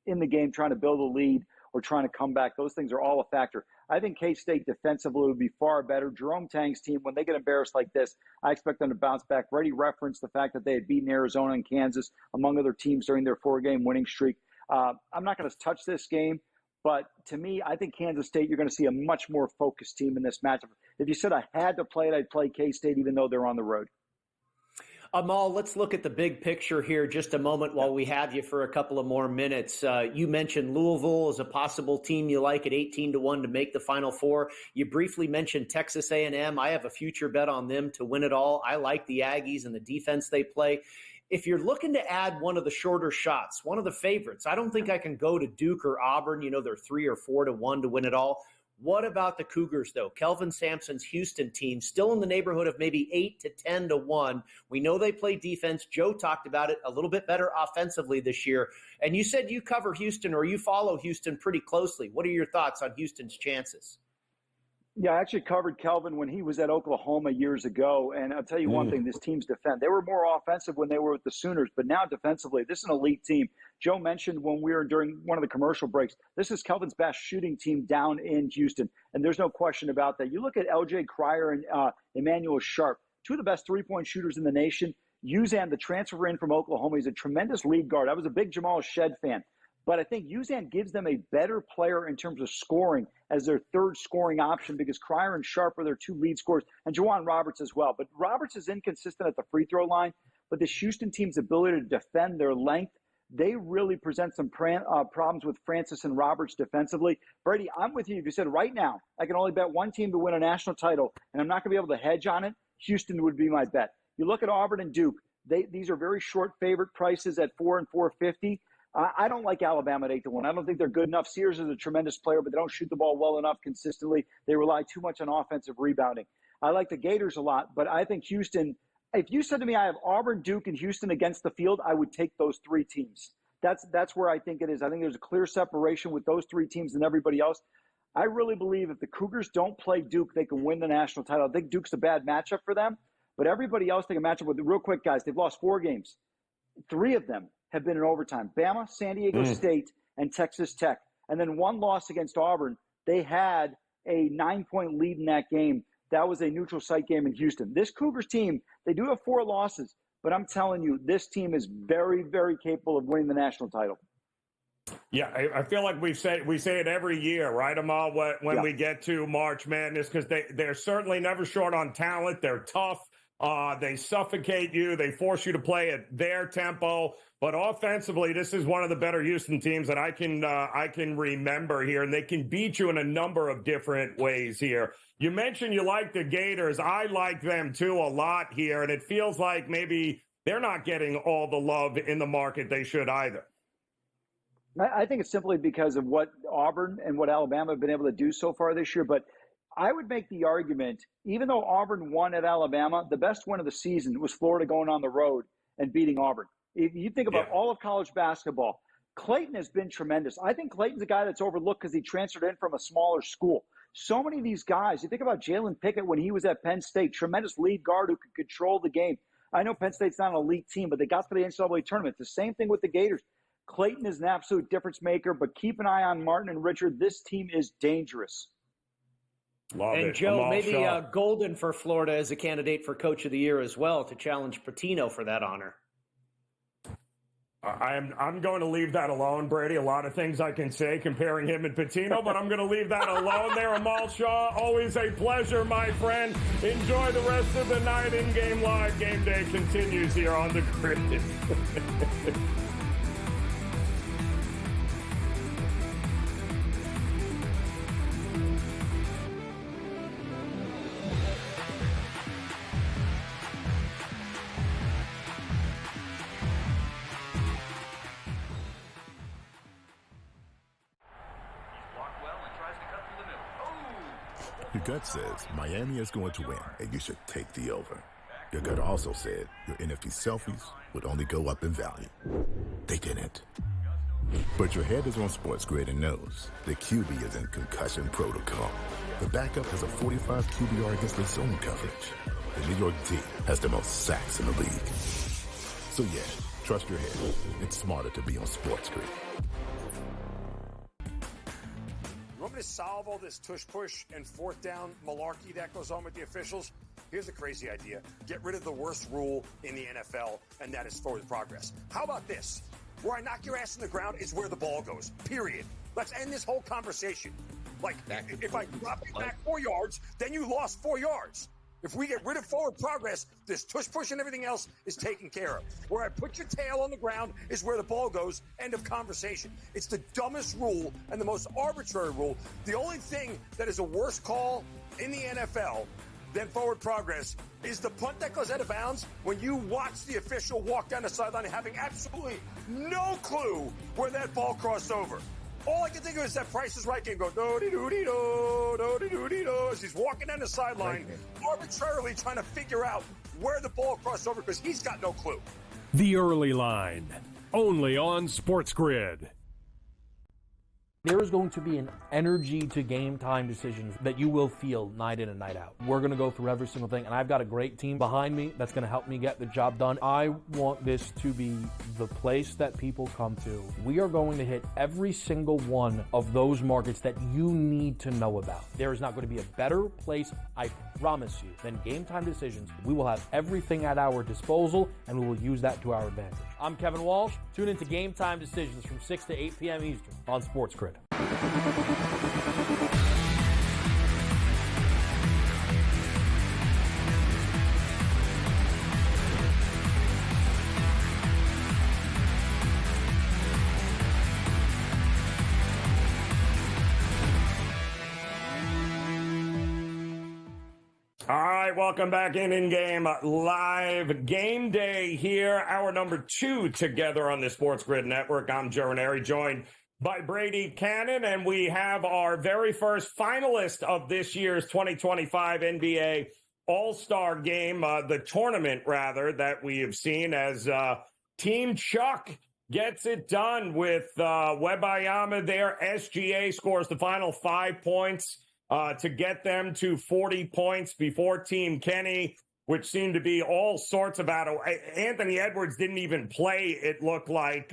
in the game trying to build a lead or trying to come back. Those things are all a factor. I think K-State defensively would be far better. Jerome Tang's team, when they get embarrassed like this, I expect them to bounce back. Brady referenced the fact that they had beaten Arizona and Kansas, among other teams, during their 4-game winning streak. I'm not going to touch this game, but to me, I think Kansas State, you're going to see a much more focused team in this matchup. If you said I had to play it, I'd play K-State even though they're on the road. Amal, let's look at the big picture here just a moment while we have you for a couple of more minutes. You mentioned Louisville as a possible team you like at 18-1 to make the Final Four. You briefly mentioned Texas A&M. I have a future bet on them to win it all. I like the Aggies and the defense they play. If you're looking to add one of the shorter shots, one of the favorites, I don't think I can go to Duke or Auburn. They're 3 or 4-1 to win it all. What about the Cougars, though? Kelvin Sampson's Houston team still in the neighborhood of maybe 8-10-1. We know they play defense. Joe talked about it, a little bit better offensively this year. And you said you cover Houston, or you follow Houston pretty closely. What are your thoughts on Houston's chances? Yeah, I actually covered Kelvin when he was at Oklahoma years ago. And I'll tell you one thing, this team's defense. They were more offensive when they were with the Sooners, but now defensively, this is an elite team. Joe mentioned when we were during one of the commercial breaks, this is Kelvin's best shooting team down in Houston. And there's no question about that. You look at LJ Cryer and Emmanuel Sharp, two of the best three-point shooters in the nation. Uzan, the transfer in from Oklahoma, he's a tremendous lead guard. I was a big Jamal Shed fan. But I think Uzan gives them a better player in terms of scoring as their third scoring option because Cryer and Sharp are their two lead scorers, and Juwan Roberts as well. But Roberts is inconsistent at the free throw line, but this Houston team's ability to defend their length, they really present some problems with Francis and Roberts defensively. Brady, I'm with you. If you said right now, I can only bet one team to win a national title, and I'm not going to be able to hedge on it, Houston would be my bet. You look at Auburn and Duke, these are very short favorite prices at 4 and 450. I don't like Alabama at 8-1. I don't think they're good enough. Sears is a tremendous player, but they don't shoot the ball well enough consistently. They rely too much on offensive rebounding. I like the Gators a lot, but I think Houston, if you said to me I have Auburn, Duke, and Houston against the field, I would take those three teams. That's where I think it is. I think there's a clear separation with those three teams and everybody else. I really believe if the Cougars don't play Duke, they can win the national title. I think Duke's a bad matchup for them, but everybody else they can match up with. Real quick, guys, they've lost 4 games. 3 of them have been in overtime. Bama, San Diego State, and Texas Tech. And then 1 loss against Auburn. They had a 9-point lead in that game. That was a neutral site game in Houston. This Cougars team, they do have 4 losses, but I'm telling you, this team is very, very capable of winning the national title. Yeah, I feel like we say it every year, right, Amal, when we get to March Madness, because they're certainly never short on talent. They're tough. They suffocate you. They force you to play at their tempo. But offensively, this is one of the better Houston teams that I can remember here, and they can beat you in a number of different ways here. You mentioned you like the Gators. I like them, too, a lot here, and it feels like maybe they're not getting all the love in the market they should either. I think it's simply because of what Auburn and what Alabama have been able to do so far this year. But I would make the argument, even though Auburn won at Alabama, the best win of the season was Florida going on the road and beating Auburn. If you think about all of college basketball, Clayton has been tremendous. I think Clayton's a guy that's overlooked because he transferred in from a smaller school. So many of these guys, you think about Jalen Pickett when he was at Penn State, tremendous lead guard who could control the game. I know Penn State's not an elite team, but they got to the NCAA tournament. The same thing with the Gators. Clayton is an absolute difference maker, but keep an eye on Martin and Richard. This team is dangerous. And Joe, maybe Golden for Florida as a candidate for Coach of the Year as well to challenge Pitino for that honor. I'm going to leave that alone, Brady. A lot of things I can say comparing him and Pitino, but I'm going to leave that alone there. Amal Shaw, always a pleasure, my friend. Enjoy the rest of the night. In Game Live. Game Day continues here on the Grid. Your gut says Miami is going to win, and you should take the over. Your gut also said your NFT selfies would only go up in value. They didn't. But your head is on SportsGrid and knows the QB is in concussion protocol. The backup has a 45 QBR against the zone coverage. The New York D has the most sacks in the league. So yeah, trust your head. It's smarter to be on SportsGrid. You want me to solve all this tush-push and 4th down malarkey that goes on with the officials? Here's a crazy idea. Get rid of the worst rule in the NFL, and that is forward progress. How about this? Where I knock your ass in the ground is where the ball goes, period. Let's end this whole conversation. Like, if I drop you back 4 yards, then you lost 4 yards. If we get rid of forward progress, this tush-push and everything else is taken care of. Where I put your tail on the ground is where the ball goes. End of conversation. It's the dumbest rule and the most arbitrary rule. The only thing that is a worse call in the NFL than forward progress is the punt that goes out of bounds when you watch the official walk down the sideline having absolutely no clue where that ball crossed over. All I can think of is that Price is Right game go do-de-do-de-do, do-de-do-de-do, as he's walking down the sideline, arbitrarily trying to figure out where the ball crossed over because he's got no clue. The Early Line, only on SportsGrid. There is going to be an energy to game time decisions that you will feel night in and night out. We're going to go through every single thing, and I've got a great team behind me that's going to help me get the job done. I want this to be the place that people come to. We are going to hit every single one of those markets that you need to know about. There is not going to be a better place, I promise you, than Game Time Decisions. We will have everything at our disposal, and we will use that to our advantage. I'm Kevin Walsh. Tune into Game Time Decisions from 6 to 8 p.m. Eastern on SportsGrid. All right, welcome back in-game live game day here. Hour number 2 together on the SportsGrid Network. I'm Raineri, joined by Brady Kannon, and we have our very first finalist of this year's 2025 NBA All-Star Game, the tournament, rather, that we have seen as Team Chuck gets it done with Wembanyama there. SGA scores the final 5 points to get them to 40 points before Team Kenny, which seemed to be all sorts of battle. Anthony Edwards didn't even play, it looked like,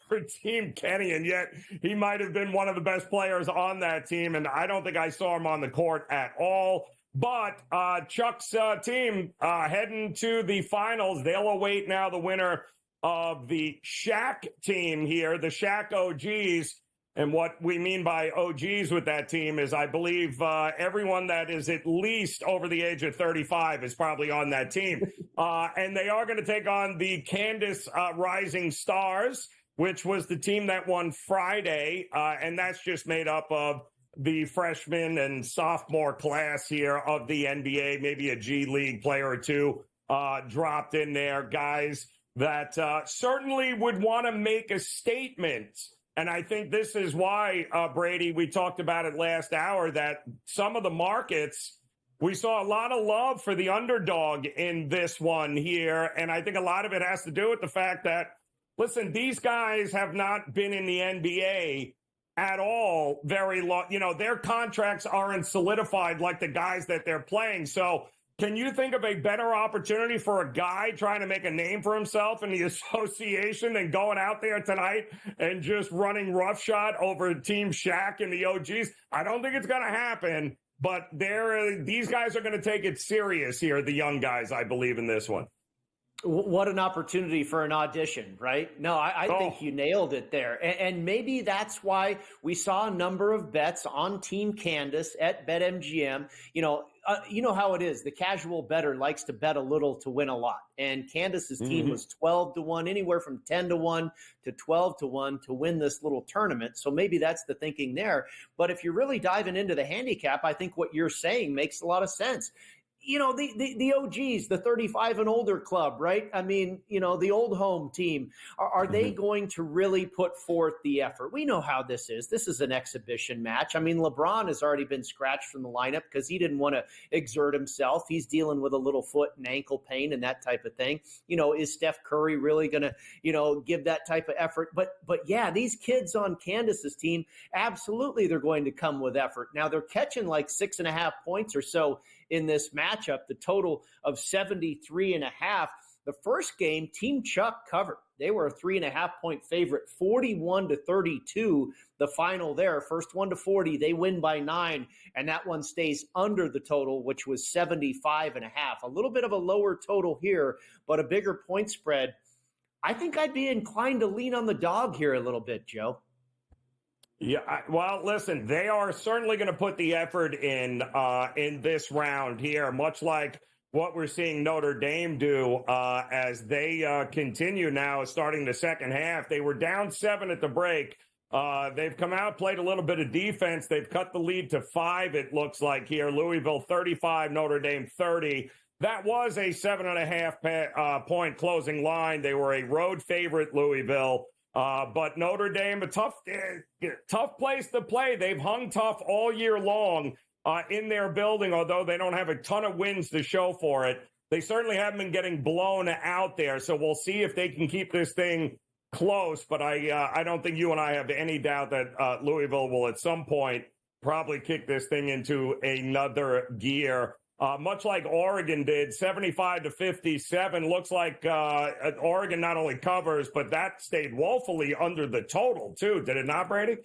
for Team Kenny, and yet he might have been one of the best players on that team, and I don't think I saw him on the court at all. But Chuck's team heading to the finals. They'll await now the winner of the Shaq team here, the Shaq OGs. And what we mean by OGs with that team is I believe everyone that is at least over the age of 35 is probably on that team. And they are going to take on the Candace Rising Stars, which was the team that won Friday. And that's just made up of the freshman and sophomore class here of the NBA, maybe a G League player or two dropped in there, guys that certainly would want to make a statement. And I think this is why, Brady, we talked about it last hour, that some of the markets, we saw a lot of love for the underdog in this one here. And I think a lot of it has to do with the fact that, listen, these guys have not been in the NBA at all very long. You know, their contracts aren't solidified like the guys that they're playing. So can you think of a better opportunity for a guy trying to make a name for himself in the association than going out there tonight and just running roughshod over Team Shaq and the OGs? I don't think it's going to happen, but these guys are going to take it serious here, the young guys, I believe, in this one. What an opportunity for an audition, right? No, I think you nailed it there. And maybe that's why we saw a number of bets on Team Candace at BetMGM. You know how it is. The casual bettor likes to bet a little to win a lot. And Candace's team was 12-1, anywhere from 10-1 to 12-1 to win this little tournament. So maybe that's the thinking there. But if you're really diving into the handicap, I think what you're saying makes a lot of sense. You know, the OGs, the 35 and older club, right? I mean, you know, the old home team, are they going to really put forth the effort? We know how this is. This is an exhibition match. I mean, LeBron has already been scratched from the lineup because he didn't want to exert himself. He's dealing with a little foot and ankle pain and that type of thing. You know, is Steph Curry really going to, you know, give that type of effort? But yeah, these kids on Candace's team, absolutely they're going to come with effort. Now they're catching like 6.5 points or so in this matchup, the total of 73.5. The first game, Team Chuck covered. They were a 3.5-point favorite, 41-32. The final there, first one to 40, they win by 9, and that one stays under the total, which was 75.5. A little bit of a lower total here, but a bigger point spread. I think I'd be inclined to lean on the dog here a little bit, Joe. Yeah, well, listen, they are certainly going to put the effort in this round here, much like what we're seeing Notre Dame do as they continue now starting the second half. They were down 7 at the break. They've come out, played a little bit of defense. They've cut the lead to 5, it looks like here. Louisville 35, Notre Dame 30. That was a 7.5 point closing line. They were a road favorite, Louisville. But Notre Dame, a tough place to play. They've hung tough all year long in their building, although they don't have a ton of wins to show for it. They certainly haven't been getting blown out there. So we'll see if they can keep this thing close, but I don't think you and I have any doubt that Louisville will at some point probably kick this thing into another gear. Much like Oregon did, 75-57. Looks like Oregon not only covers, but that stayed woefully under the total, too. Did it not, Brady?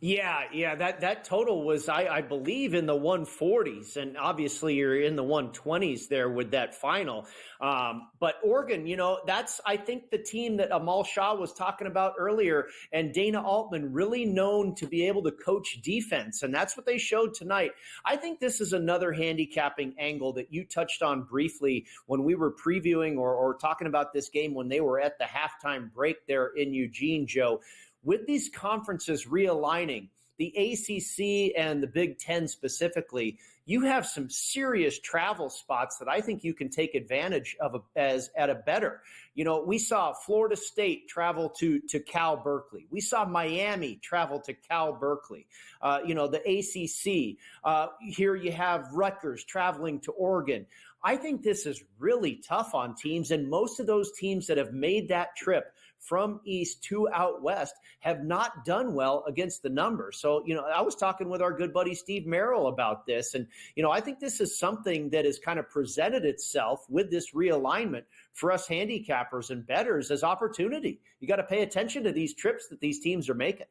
Yeah. That total was, I believe, in the 140s, and obviously you're in the 120s there with that final. But Oregon, that's, I think, the team that Amal Shah was talking about earlier, and Dana Altman really known to be able to coach defense, and that's what they showed tonight. I think this is another handicapping angle that you touched on briefly when we were previewing or talking about this game when they were at the halftime break there in Eugene, Joe. With these conferences realigning, the ACC and the Big Ten specifically, you have some serious travel spots that I think you can take advantage of at a better. We saw Florida State travel to Cal Berkeley. We saw Miami travel to Cal Berkeley. The ACC. Here you have Rutgers traveling to Oregon. I think this is really tough on teams, and most of those teams that have made that trip from East to out West have not done well against the numbers. So, I was talking with our good buddy Steve Merrill about this, and, I think this is something that has kind of presented itself with this realignment for us handicappers and bettors as opportunity. You got to pay attention to these trips that these teams are making.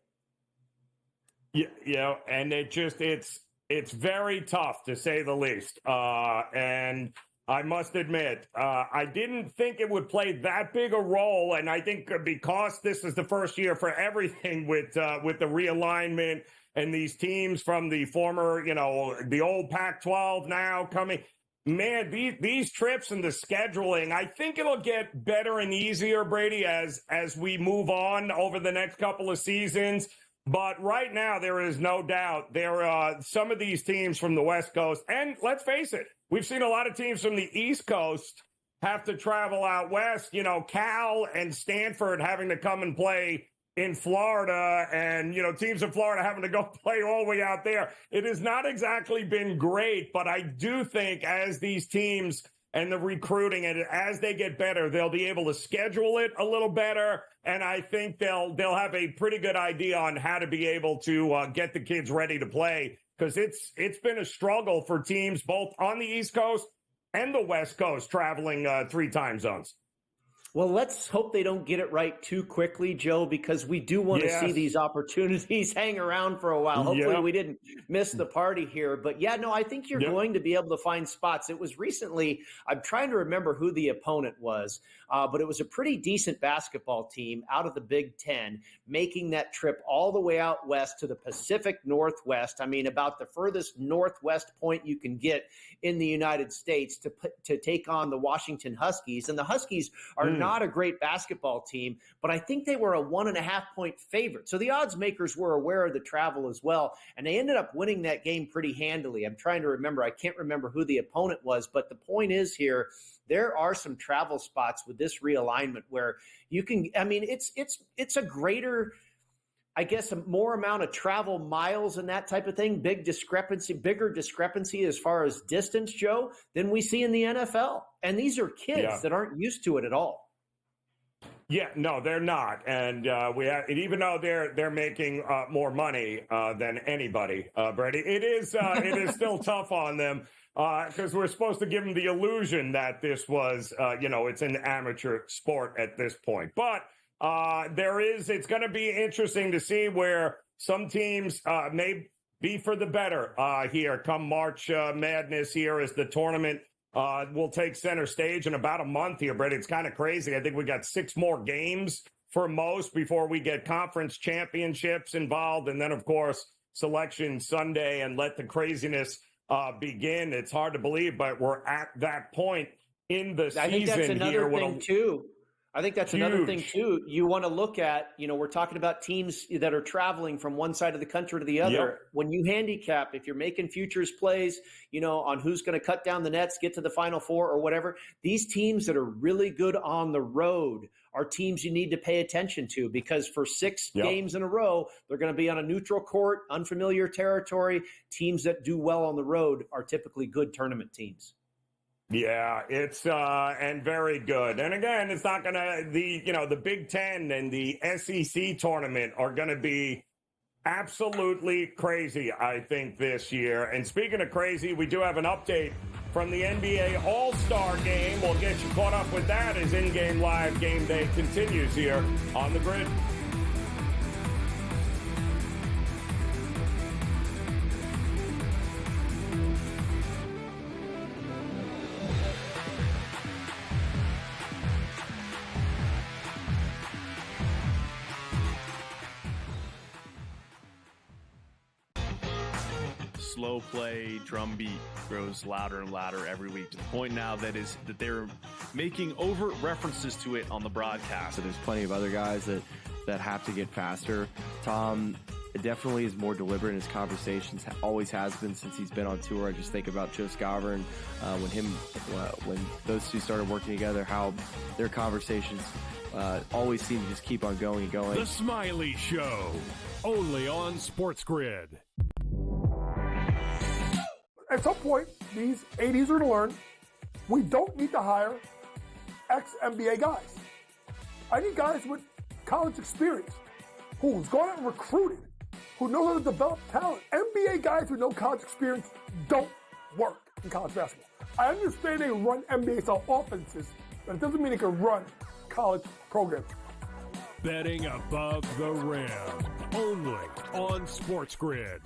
Yeah, and it's very tough, to say the least. And I must admit, I didn't think it would play that big a role, and I think because this is the first year for everything with the realignment and these teams from the former, the old Pac-12 now coming, man, these trips and the scheduling, I think it'll get better and easier, Brady, as we move on over the next couple of seasons. But right now, there is no doubt there are some of these teams from the West Coast, and let's face it, we've seen a lot of teams from the East Coast have to travel out west. Cal and Stanford having to come and play in Florida, and, teams in Florida having to go play all the way out there. It has not exactly been great, but I do think as these teams and the recruiting, and as they get better, they'll be able to schedule it a little better, and I think they'll have a pretty good idea on how to be able to get the kids ready to play, because it's been a struggle for teams both on the East Coast and the West Coast traveling 3 time zones. Well, let's hope they don't get it right too quickly, Joe, because we do want to see these opportunities hang around for a while. Hopefully we didn't miss the party here. But, I think you're going to be able to find spots. It was recently, I'm trying to remember who the opponent was, but it was a pretty decent basketball team out of the Big Ten making that trip all the way out west to the Pacific Northwest. I mean, about the furthest northwest point you can get in the United States to take on the Washington Huskies. And the Huskies are not a great basketball team, but I think they were a 1.5-point favorite. So the odds makers were aware of the travel as well, and they ended up winning that game pretty handily. I'm trying to remember. I can't remember who the opponent was, but the point is here, there are some travel spots with this realignment where you can, it's a greater, I guess, a more amount of travel miles and that type of thing, bigger discrepancy as far as distance, Joe, than we see in the NFL. And these are kids that aren't used to it at all. Yeah, no, they're not, and even though they're making more money than anybody, Brady, it is still tough on them because we're supposed to give them the illusion that this was, it's an amateur sport at this point. But it's going to be interesting to see where some teams may be for the better here come March Madness here as the tournament will take center stage in about a month here, Brady. It's kind of crazy. I think we got 6 more games for most before we get conference championships involved. And then, of course, Selection Sunday, and let the craziness begin. It's hard to believe, but we're at that point in the season. I think that's another thing, too. I think that's another thing, too. You want to look at, we're talking about teams that are traveling from one side of the country to the other. Yep. When you handicap, if you're making futures plays, on who's going to cut down the nets, get to the Final Four or whatever, these teams that are really good on the road are teams you need to pay attention to, because for 6 games in a row, they're going to be on a neutral court, unfamiliar territory. Teams that do well on the road are typically good tournament teams. Yeah, it's and very good. And again, it's not gonna the Big Ten and the SEC tournament are gonna be absolutely crazy, I think, this year. And speaking of crazy, we do have an update from the NBA All-Star Game. We'll get you caught up with that as in-game live game day continues here on the Grid. Slow play drum beat grows louder and louder every week to the point now that they're making overt references to it on the broadcast. So there's plenty of other guys that have to get faster. Tom definitely is more deliberate in his conversations, always has been since he's been on tour. I just think about Joe Scaver and when those two started working together, how their conversations always seem to just keep on going and going. The Smiley Show, only on SportsGrid. At some point, these 80s are going to learn we don't need to hire ex-NBA guys. I need guys with college experience who's gone out and recruited, who know how to develop talent. NBA guys with no college experience don't work in college basketball. I understand they run NBA-style offenses, but it doesn't mean they can run college programs. Betting above the rim, only on SportsGrid.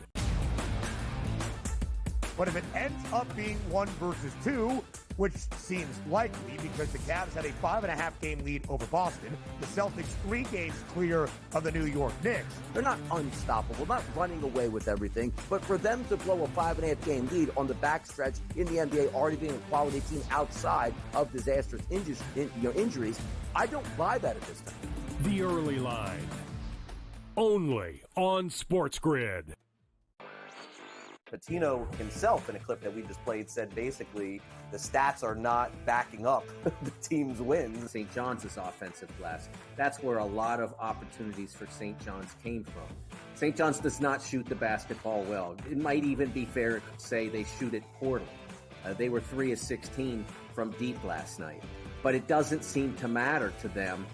But if it ends up being 1 versus 2, which seems likely because the Cavs had a 5.5 game lead over Boston, the Celtics 3 games clear of the New York Knicks. They're not unstoppable, not running away with everything, but for them to blow a 5.5 game lead on the backstretch in the NBA, already being a quality team outside of disastrous injuries, I don't buy that at this time. The early line, only on SportsGrid. Patino himself, in a clip that we just played, said basically the stats are not backing up the team's wins. St. John's is offensive glass. That's where a lot of opportunities for St. John's came from. St. John's does not shoot the basketball well. It might even be fair to say they shoot it poorly. They were 3 of 16 from deep last night. But it doesn't seem to matter to them.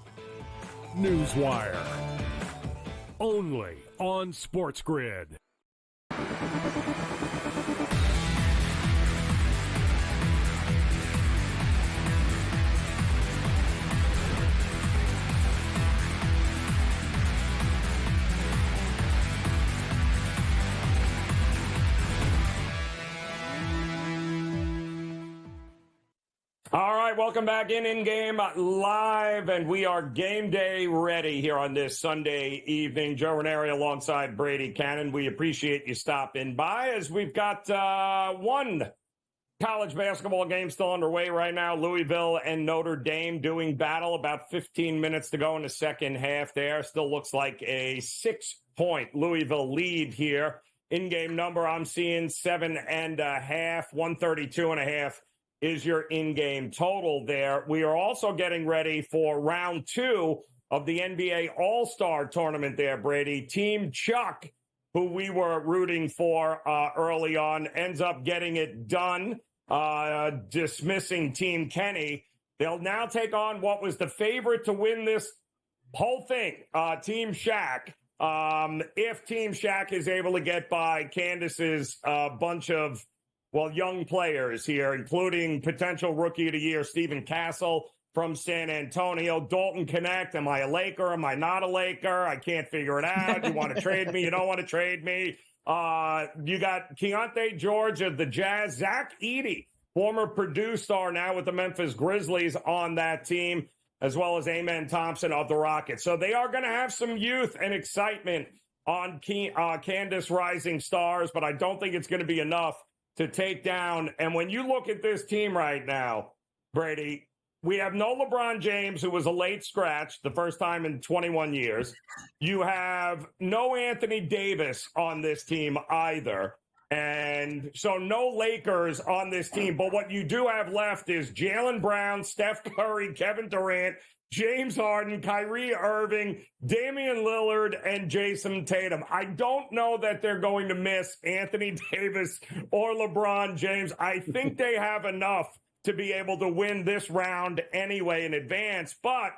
Newswire, only on SportsGrid. All right, welcome back in-game live, and we are game day ready here on this Sunday evening. Joe Raineri alongside Brady Kannon. We appreciate you stopping by as we've got one college basketball game still underway right now. Louisville and Notre Dame doing battle. About 15 minutes to go in the second half there. Still looks like a 6-point Louisville lead here. In-game number I'm seeing 7.5, 132.5. Is your in-game total there. We are also getting ready for round 2 of the NBA All-Star Tournament there, Brady. Team Chuck, who we were rooting for early on, ends up getting it done, dismissing Team Kenny. They'll now take on what was the favorite to win this whole thing, Team Shaq. If Team Shaq is able to get by Candace's bunch of young players here, including potential Rookie of the Year, Stephen Castle from San Antonio. Dalton Connect, am I a Laker? Am I not a Laker? I can't figure it out. You want to trade me? You don't want to trade me? You got Keontae George of the Jazz. Zach Edey, former Purdue star, now with the Memphis Grizzlies on that team, as well as Amen Thompson of the Rockets. So they are going to have some youth and excitement on Candace Rising Stars, but I don't think it's going to be enough to take down. And when you look at this team right now, Brady, we have no LeBron James, who was a late scratch the first time in 21 years. You have no Anthony Davis on this team either. And so no Lakers on this team. But what you do have left is Jaylen Brown, Steph Curry, Kevin Durant, James Harden, Kyrie Irving, Damian Lillard, and Jason Tatum. I don't know that they're going to miss Anthony Davis or LeBron James. I think they have enough to be able to win this round anyway in advance. But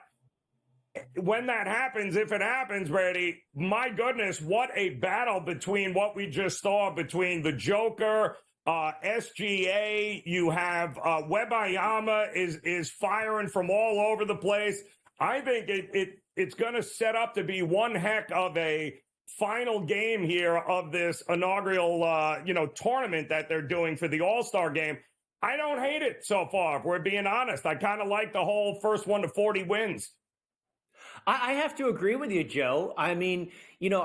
when that happens, if it happens, Brady, my goodness, what a battle between what we just saw between the Joker, SGA. You have Webayama is firing from all over the place. I think it's going to set up to be one heck of a final game here of this inaugural tournament that they're doing for the All-Star game. I don't hate it so far, if we're being honest. I kind of like the whole first 1 to 40 wins. I have to agree with you, Joe. I mean,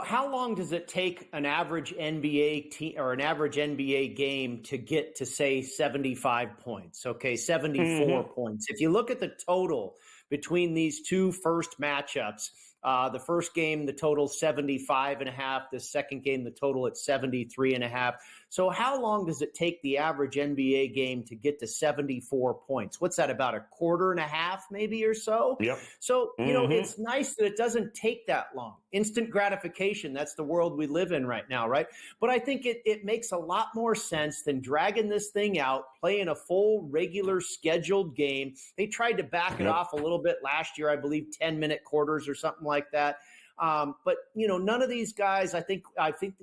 how long does it take an average NBA team or an average NBA game to get to, say, 75 points? Okay, 74 points. If you look at the total between these two first matchups, the first game, the total 75.5. The second game, the total at 73.5. So how long does it take the average NBA game to get to 74 points? What's that, about a quarter and a half maybe or so? Yep. So, it's nice that it doesn't take that long. Instant gratification, that's the world we live in right now, right? But I think it makes a lot more sense than dragging this thing out, playing a full regular scheduled game. They tried to back it off a little bit last year, I believe 10-minute quarters or something like that. But none of these guys, I think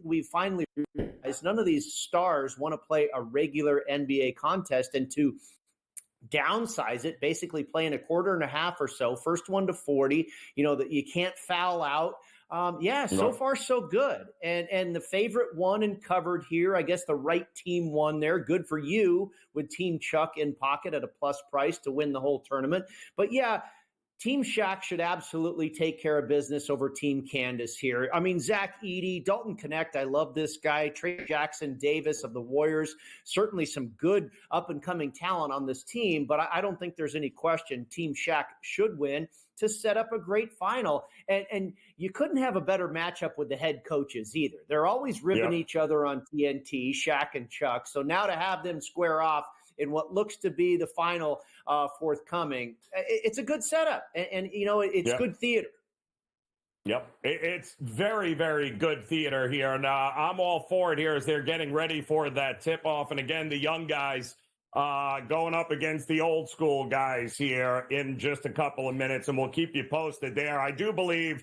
we finally realized none of these stars want to play a regular NBA contest, and to downsize it, basically playing a quarter and a half or so, first 1 to 40, that you can't foul out. So far so good. And the favorite won and covered here. I guess the right team won there. Good for you with Team Chuck in pocket at a plus price to win the whole tournament. But yeah, Team Shaq should absolutely take care of business over Team Candace here. I mean, Zach Edey, Dalton Connect, I love this guy. Trey Jackson Davis of the Warriors, certainly some good up-and-coming talent on this team, but I don't think there's any question Team Shaq should win to set up a great final. And you couldn't have a better matchup with the head coaches either. They're always ripping each other on TNT, Shaq and Chuck. So now to have them square off in what looks to be the final forthcoming, it's a good setup. And it's good theater. Yep. It's very, very good theater here. And I'm all for it here as they're getting ready for that tip-off. And again, the young guys going up against the old school guys here in just a couple of minutes. And we'll keep you posted there. I do believe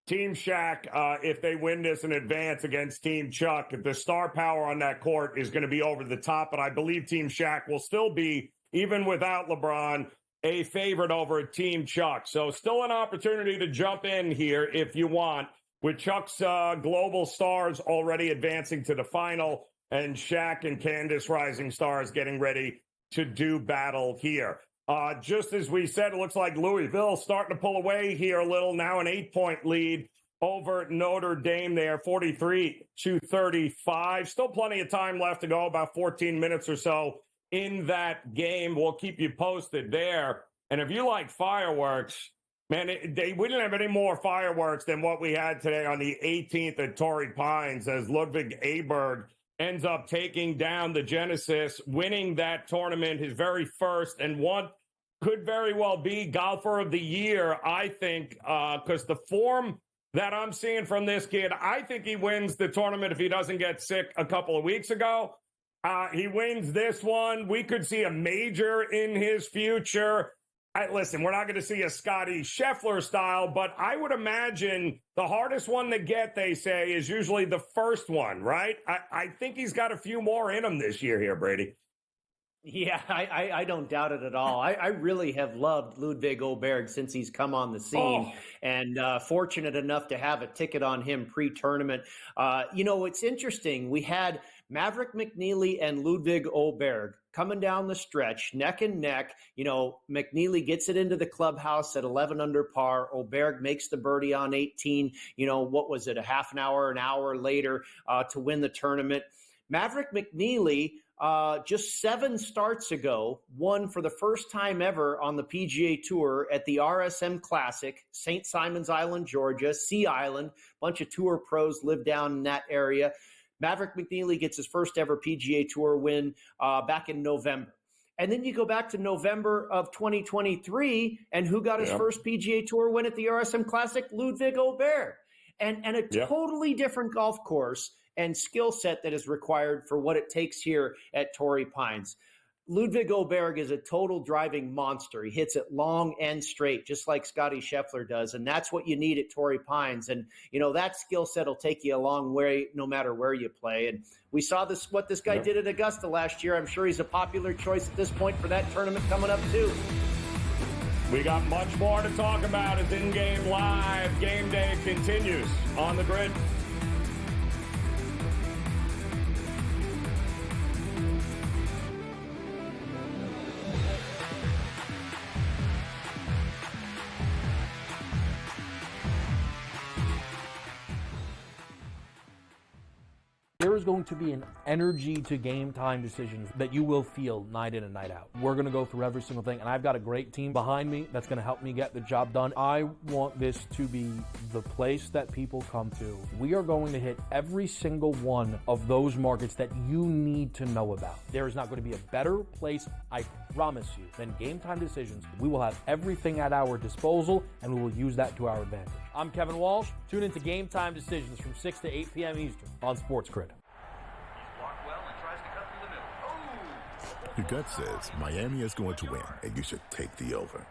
Team Shaq, if they win this in advance against Team Chuck, the star power on that court is going to be over the top. But I believe Team Shaq will still be, even without LeBron, a favorite over Team Chuck. So still an opportunity to jump in here if you want, with Chuck's global stars already advancing to the final and Shaq and Candace Rising Stars getting ready to do battle here. Just as we said, it looks like Louisville starting to pull away here a little. Now an 8-point lead over Notre Dame there, 43-35. Still plenty of time left to go, about 14 minutes or so in that game. We'll keep you posted there. And if you like fireworks, man, we didn't have any more fireworks than what we had today on the 18th at Torrey Pines, as Ludwig Aberg ends up taking down the Genesis, winning that tournament, his very first, and one could very well be golfer of the year, I think, because the form that I'm seeing from this kid, I think he wins the tournament if he doesn't get sick a couple of weeks ago. He wins this one. We could see a major in his future. Listen, we're not going to see a Scotty Scheffler style, but I would imagine the hardest one to get, they say, is usually the first one, right? I think he's got a few more in him this year here, Brady. Yeah, I don't doubt it at all. I really have loved Ludwig Aberg since he's come on the scene, and fortunate enough to have a ticket on him pre-tournament. It's interesting. We had Maverick McNeely and Ludwig Aberg coming down the stretch, neck and neck. McNeely gets it into the clubhouse at 11 under par. Aberg makes the birdie on 18. What was it, a half an hour later to win the tournament. Maverick McNeely, just 7 starts ago, won for the first time ever on the PGA Tour at the RSM Classic, St. Simons Island, Georgia, Sea Island. Bunch of tour pros live down in that area. Maverick McNeely gets his first ever PGA Tour win back in November. And then you go back to November of 2023, and who got his first PGA Tour win at the RSM Classic? Ludwig Aberg. And a totally different golf course and skill set that is required for what it takes here at Torrey Pines. Ludwig Oberg is a total driving monster. He hits it long and straight, just like Scotty Scheffler does. And that's what you need at Torrey Pines. And, that skill set will take you a long way no matter where you play. And we saw what this guy did at Augusta last year. I'm sure he's a popular choice at this point for that tournament coming up, too. We got much more to talk about as in-game live. Game day continues on the grid. There is going to be an energy to game time decisions that you will feel night in and night out. We're going to go through every single thing, and I've got a great team behind me that's going to help me get the job done. I want this to be the place that people come to. We are going to hit every single one of those markets that you need to know about. There is not going to be a better place, I promise you, than Game Time Decisions. We will have everything at our disposal, and we will use that to our advantage. I'm Kevin Walsh. Tune into Game Time Decisions from 6 to 8 p.m. Eastern on SportsGrid. Your gut says Miami is going to win, and you should take the over.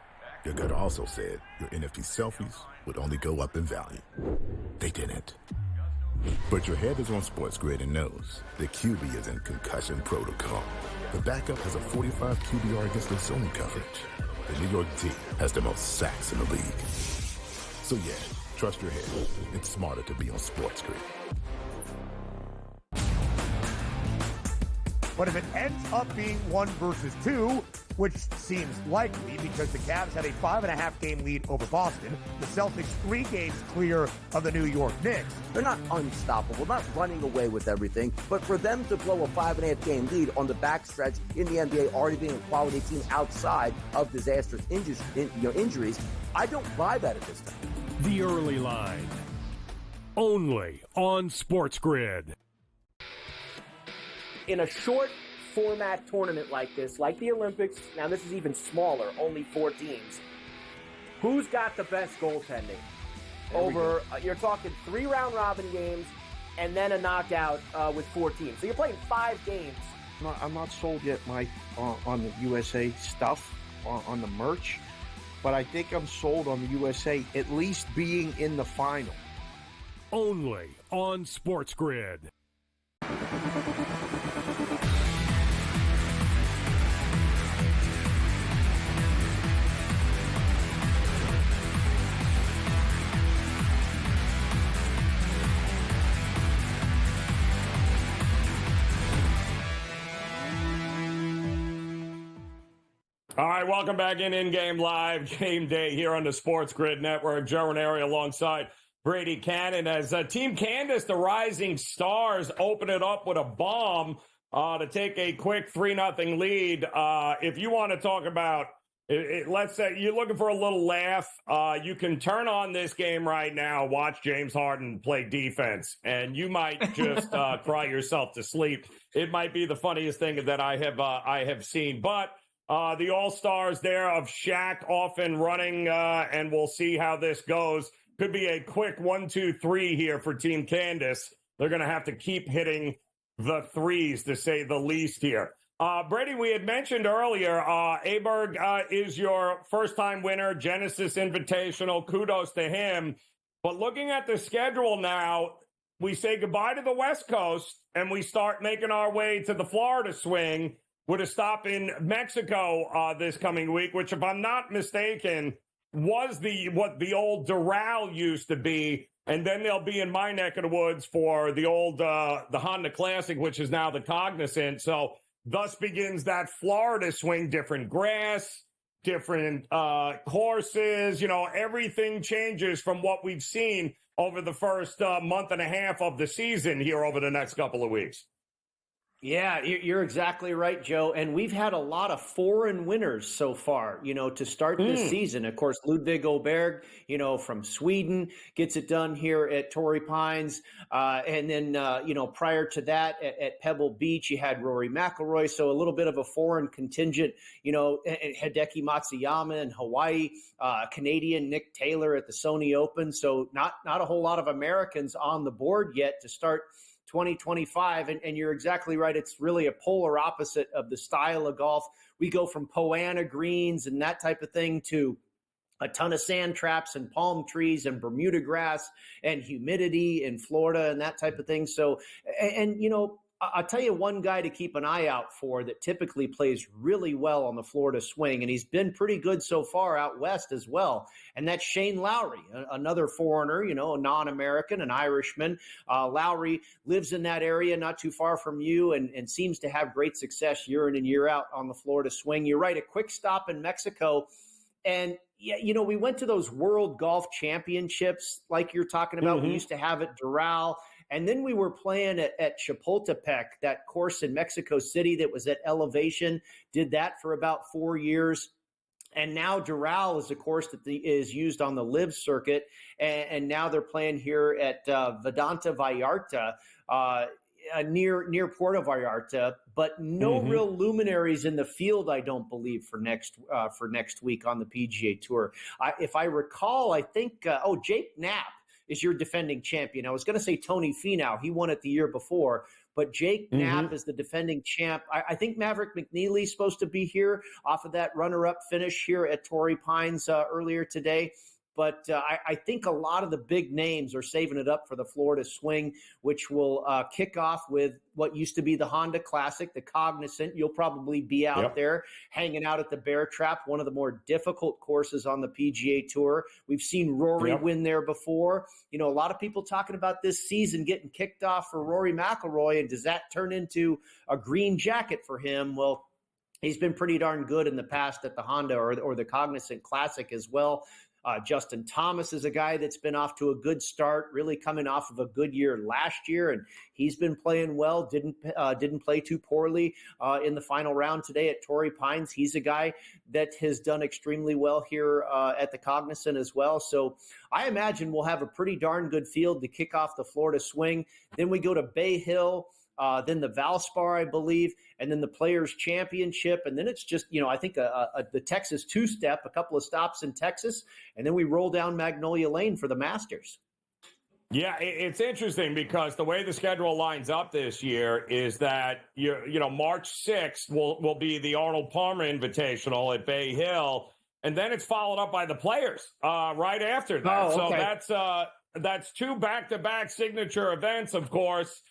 Your gut also said your NFT selfies would only go up in value. They didn't. But your head is on SportsGrid and knows the QB is in concussion protocol. The backup has a 45 QBR against the zone coverage. The New York team has the most sacks in the league. So yeah, trust your head. It's smarter to be on SportsGrid. But if it ends up being 1 versus 2, which seems likely because the Cavs had a 5.5 game lead over Boston, the Celtics 3 games clear of the New York Knicks. They're not unstoppable, not running away with everything, but for them to blow a 5.5 game lead on the backstretch in the NBA, already being a quality team outside of disastrous injuries, I don't buy that at this time. The early line, only on SportsGrid. In a short format tournament like this, like the Olympics, now this is even smaller, only 4 teams. Who's got the best goaltending? You're talking 3 round robin games and then a knockout with 4 teams. So you're playing 5 games. I'm not sold yet, Mike, on the USA stuff, on the merch, but I think I'm sold on the USA at least being in the final. Only on SportsGrid. All right, welcome back in-game live game day here on the SportsGrid Network. Joe Raineri alongside Brady Kannon as Team Candace, the Rising Stars, open it up with a bomb to take a quick 3-0 lead. If you want to talk about, let's say you're looking for a little laugh, you can turn on this game right now, watch James Harden play defense, and you might just cry yourself to sleep. It might be the funniest thing that I have seen, but the all-stars there of Shaq off and running, and we'll see how this goes. Could be a quick 1-2-3 here for Team Candace. They're going to have to keep hitting the threes, to say the least here. Brady, we had mentioned earlier, Aberg is your first-time winner, Genesis Invitational. Kudos to him. But looking at the schedule now, we say goodbye to the West Coast, and we start making our way to the Florida swing with a stop in Mexico this coming week, which, if I'm not mistaken, was what the old Doral used to be. And then they'll be in my neck of the woods for the old the Honda Classic, which is now the Cognizant. So thus begins that Florida swing, different grass, different courses. Everything changes from what we've seen over the first month and a half of the season here over the next couple of weeks. Yeah, you're exactly right, Joe. And we've had a lot of foreign winners so far, to start this season. Of course, Ludwig Oberg, from Sweden gets it done here at Torrey Pines. And then, prior to that at Pebble Beach, you had Rory McIlroy. So a little bit of a foreign contingent, Hideki Matsuyama in Hawaii, Canadian Nick Taylor at the Sony Open. So not a whole lot of Americans on the board yet to start 2025. And you're exactly right. It's really a polar opposite of the style of golf. We go from Poana greens and that type of thing to a ton of sand traps and palm trees and Bermuda grass and humidity in Florida and that type of thing. So, and you know, I'll tell you one guy to keep an eye out for that typically plays really well on the Florida swing, and he's been pretty good so far out west as well, and that's Shane Lowry, another foreigner, you know, a non-American, an Irishman. Lowry lives in that area not too far from you and seems to have great success year in and year out on the Florida swing. You're right, a quick stop in Mexico. And, yeah, you know, we went to those World Golf Championships like you're talking about. We used to have at Doral. And then we were playing at Chapultepec, that course in Mexico City that was at elevation, did that for about 4 years. And now Doral is a course that is used on the live circuit. And now they're playing here at Vedanta Vallarta, near Puerto Vallarta, but no real luminaries in the field, I don't believe, for next week on the PGA Tour. If I recall, I think, Jake Knapp is your defending champion. I was going to say Tony Finau. He won it the year before, but Jake Knapp is the defending champ. I think Maverick McNeely's supposed to be here off of that runner-up finish here at Torrey Pines earlier today. But I think a lot of the big names are saving it up for the Florida swing, which will kick off with what used to be the Honda Classic, the Cognizant. You'll probably be out there hanging out at the Bear Trap, one of the more difficult courses on the PGA Tour. We've seen Rory win there before. You know, a lot of people talking about this season getting kicked off for Rory McIlroy, and does that turn into a green jacket for him? Well, he's been pretty darn good in the past at the Honda or the Cognizant Classic as well. Justin Thomas is a guy that's been off to a good start, really coming off of a good year last year, and he's been playing well. Didn't play too poorly in the final round today at Torrey Pines. He's a guy that has done extremely well here at the Cognizant as well. So I imagine we'll have a pretty darn good field to kick off the Florida swing. Then we go to Bay Hill. Then the Valspar, I believe, and then the Players Championship. And then it's just, you know, I think the Texas two-step, a couple of stops in Texas, and then we roll down Magnolia Lane for the Masters. Yeah, it's interesting because the way the schedule lines up this year is that, you know, March 6th will be the Arnold Palmer Invitational at Bay Hill, and then it's followed up by the Players right after that. Oh, okay. So that's two back-to-back signature events, of course,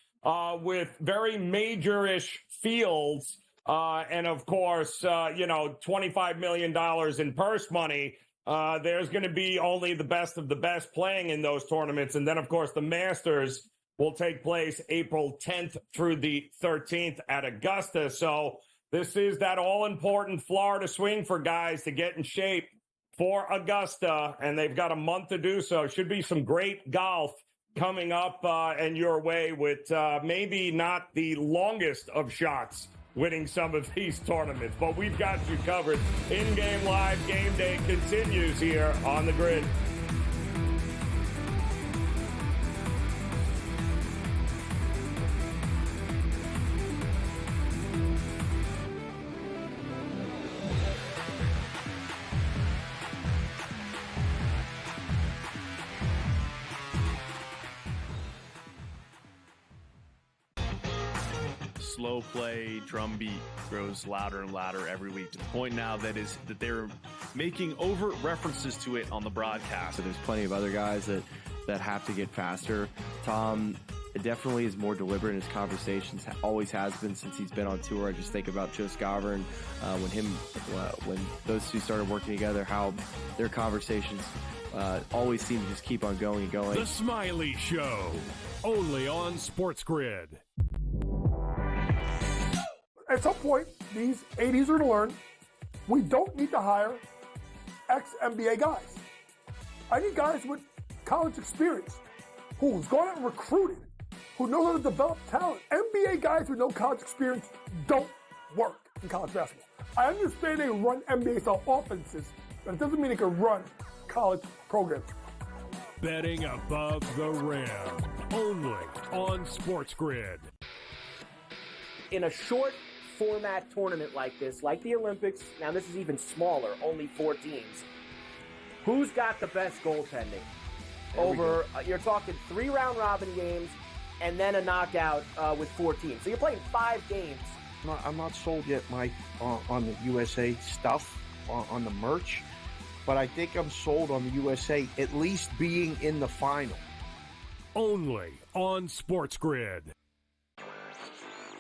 with very major-ish fields, and of course, you know, $25 million in purse money. There's going to be only the best of the best playing in those tournaments. And then, of course, the Masters will take place April 10th through the 13th at Augusta. So this is that all-important Florida swing for guys to get in shape for Augusta, and they've got a month to do so. Should be some great golf coming up and your way with maybe not the longest of shots winning some of these tournaments. But we've got you covered. In-game live game day continues here on the grid. Slow play drumbeat grows louder and louder every week, to the point now that they're making overt references to it on the broadcast. So there's plenty of other guys that have to get faster. Tom definitely is more deliberate in his conversations, always has been since he's been on tour. I just think about Joe Scavern, when those two started working together, how their conversations always seem to just keep on going and going. The Smiley Show, only on SportsGrid. At some point, these 80s are to learn we don't need to hire ex-NBA guys. I need guys with college experience, who's gone out and recruited, who knows how to develop talent. NBA guys with no college experience don't work in college basketball. I understand they run NBA-style offenses, but it doesn't mean they can run college programs. Betting above the rim, only on SportsGrid. In a short format tournament like this, like the Olympics, now this is even smaller, only 4 teams. Who's got the best goaltending? You're talking 3 round robin games, and then a knockout with 4 teams. So you're playing 5 games. I'm not sold yet, Mike, on the USA stuff, on the merch, but I think I'm sold on the USA at least being in the final. Only on SportsGrid.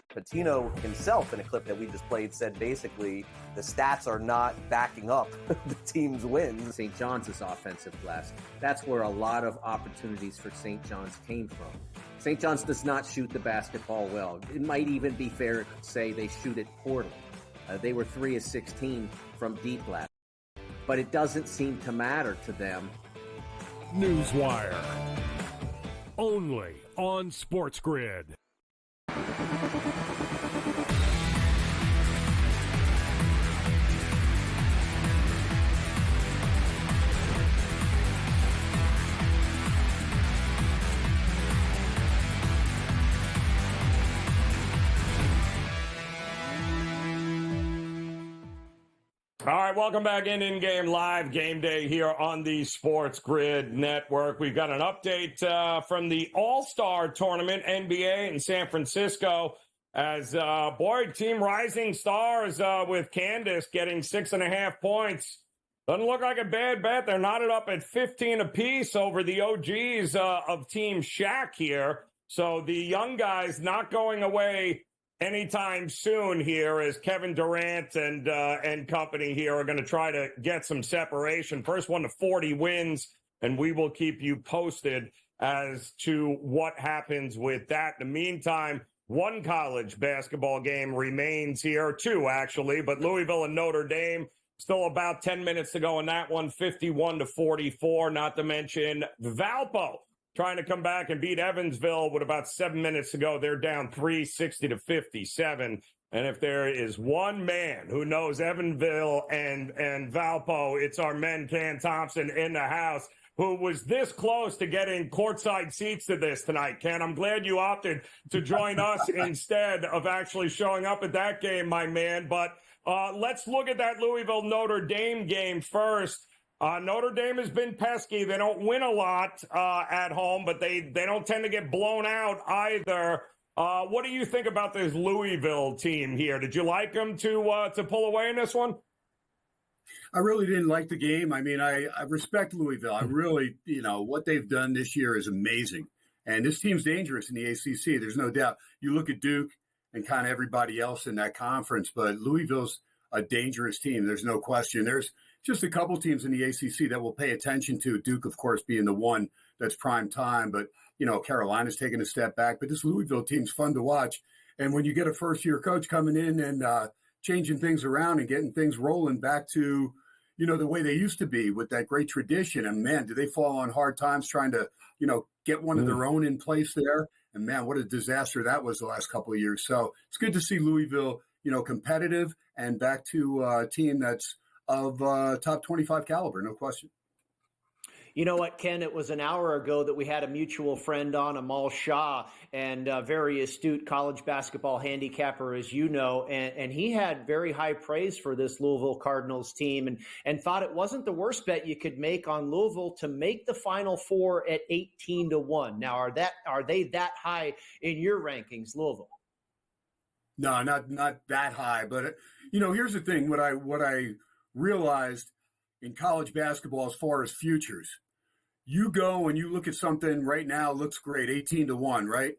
Patino himself, in a clip that we just played, said basically the stats are not backing up the team's wins. St. John's is offensive glass. That's where a lot of opportunities for St. John's came from. St. John's does not shoot the basketball well. It might even be fair to say they shoot it poorly. They were 3 of 16 from deep last. But it doesn't seem to matter to them. Newswire. Only on SportsGrid. All right, welcome back in Game Live, Game Day here on the SportsGrid Network. We've got an update from the All-Star Tournament, NBA in San Francisco, as, Team Rising Stars with Candace getting 6.5 points. Doesn't look like a bad bet. They're knotted up at 15 apiece over the OGs of Team Shaq here. So the young guys not going away anytime soon here, as Kevin Durant and company here are going to try to get some separation. First one to 40 wins, and we will keep you posted as to what happens with that. In the meantime, one college basketball game remains here, 2 actually, but Louisville and Notre Dame, still about 10 minutes to go in that one, 51-44, not to mention Valpo trying to come back and beat Evansville with about 7 minutes to go. They're down 3, 60-57. And if there is one man who knows Evansville and Valpo, it's our man Ken Thompson in the house, who was this close to getting courtside seats to this tonight. Ken, I'm glad you opted to join us instead of actually showing up at that game, my man. But let's look at that Louisville-Notre Dame game first. Notre Dame has been pesky. They don't win a lot at home, but they don't tend to get blown out either. What do you think about this Louisville team here? Did you like them to pull away in this one? I really didn't like the game. I mean, I respect Louisville. I really, what they've done this year is amazing. And this team's dangerous in the ACC. There's no doubt. You look at Duke and kind of everybody else in that conference, but Louisville's a dangerous team. There's no question. There's just a couple teams in the ACC that we'll pay attention to. Duke, of course, being the one that's prime time. But, Carolina's taking a step back. But this Louisville team's fun to watch. And when you get a first-year coach coming in and changing things around and getting things rolling back to, the way they used to be with that great tradition. And, man, do they fall on hard times trying to, get one of their own in place there. And, man, what a disaster that was the last couple of years. So it's good to see Louisville, competitive and back to a team that's of top 25 caliber, no question. You know what, Ken? It was an hour ago that we had a mutual friend on, Amal Shah, and very astute college basketball handicapper, as you know, and he had very high praise for this Louisville Cardinals team and thought it wasn't the worst bet you could make on Louisville to make the Final Four at 18-1. Now, are they that high in your rankings, Louisville? No, not that high. But, here's the thing. What I realized in college basketball as far as futures, you go and you look at something right now, looks great, 18-1, right?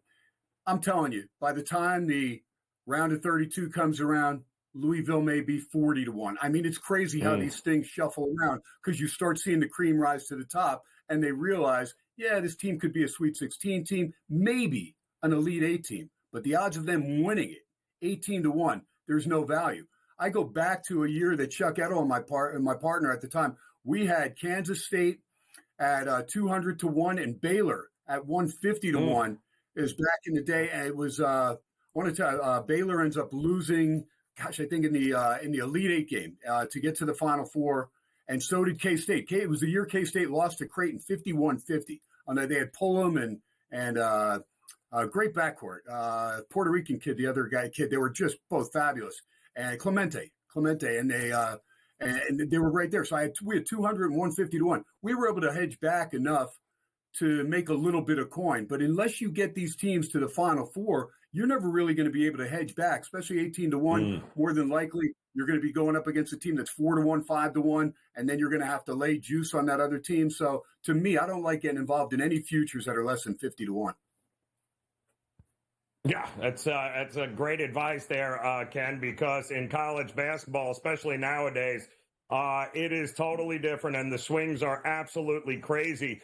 I'm telling you, by the time the round of 32 comes around, Louisville may be 40-1. I mean, it's crazy how these things shuffle around because you start seeing the cream rise to the top and they realize, yeah, this team could be a Sweet 16 team, maybe an Elite 8 team, but the odds of them winning it, 18-1, there's no value. I go back to a year that Chuck Edel and my partner at the time, we had Kansas State at 200-1 and Baylor at 150-1. It was back in the day, and it was Baylor ends up losing, I think in the Elite 8 game to get to the Final Four, and so did K-State. It was the year K-State lost to Creighton 51-50. They had Pullum and great backcourt. Puerto Rican kid, the other kid, they were just both fabulous. And Clemente, and they were right there. So we had 200 and 150-1. We were able to hedge back enough to make a little bit of coin. But unless you get these teams to the Final Four, you're never really going to be able to hedge back, especially 18-1. More than likely, you're going to be going up against a team that's 4-1, 5-1, and then you're going to have to lay juice on that other team. So to me, I don't like getting involved in any futures that are less than 50-1. Yeah, that's a great advice there, Ken, because in college basketball, especially nowadays, it is totally different, and the swings are absolutely crazy.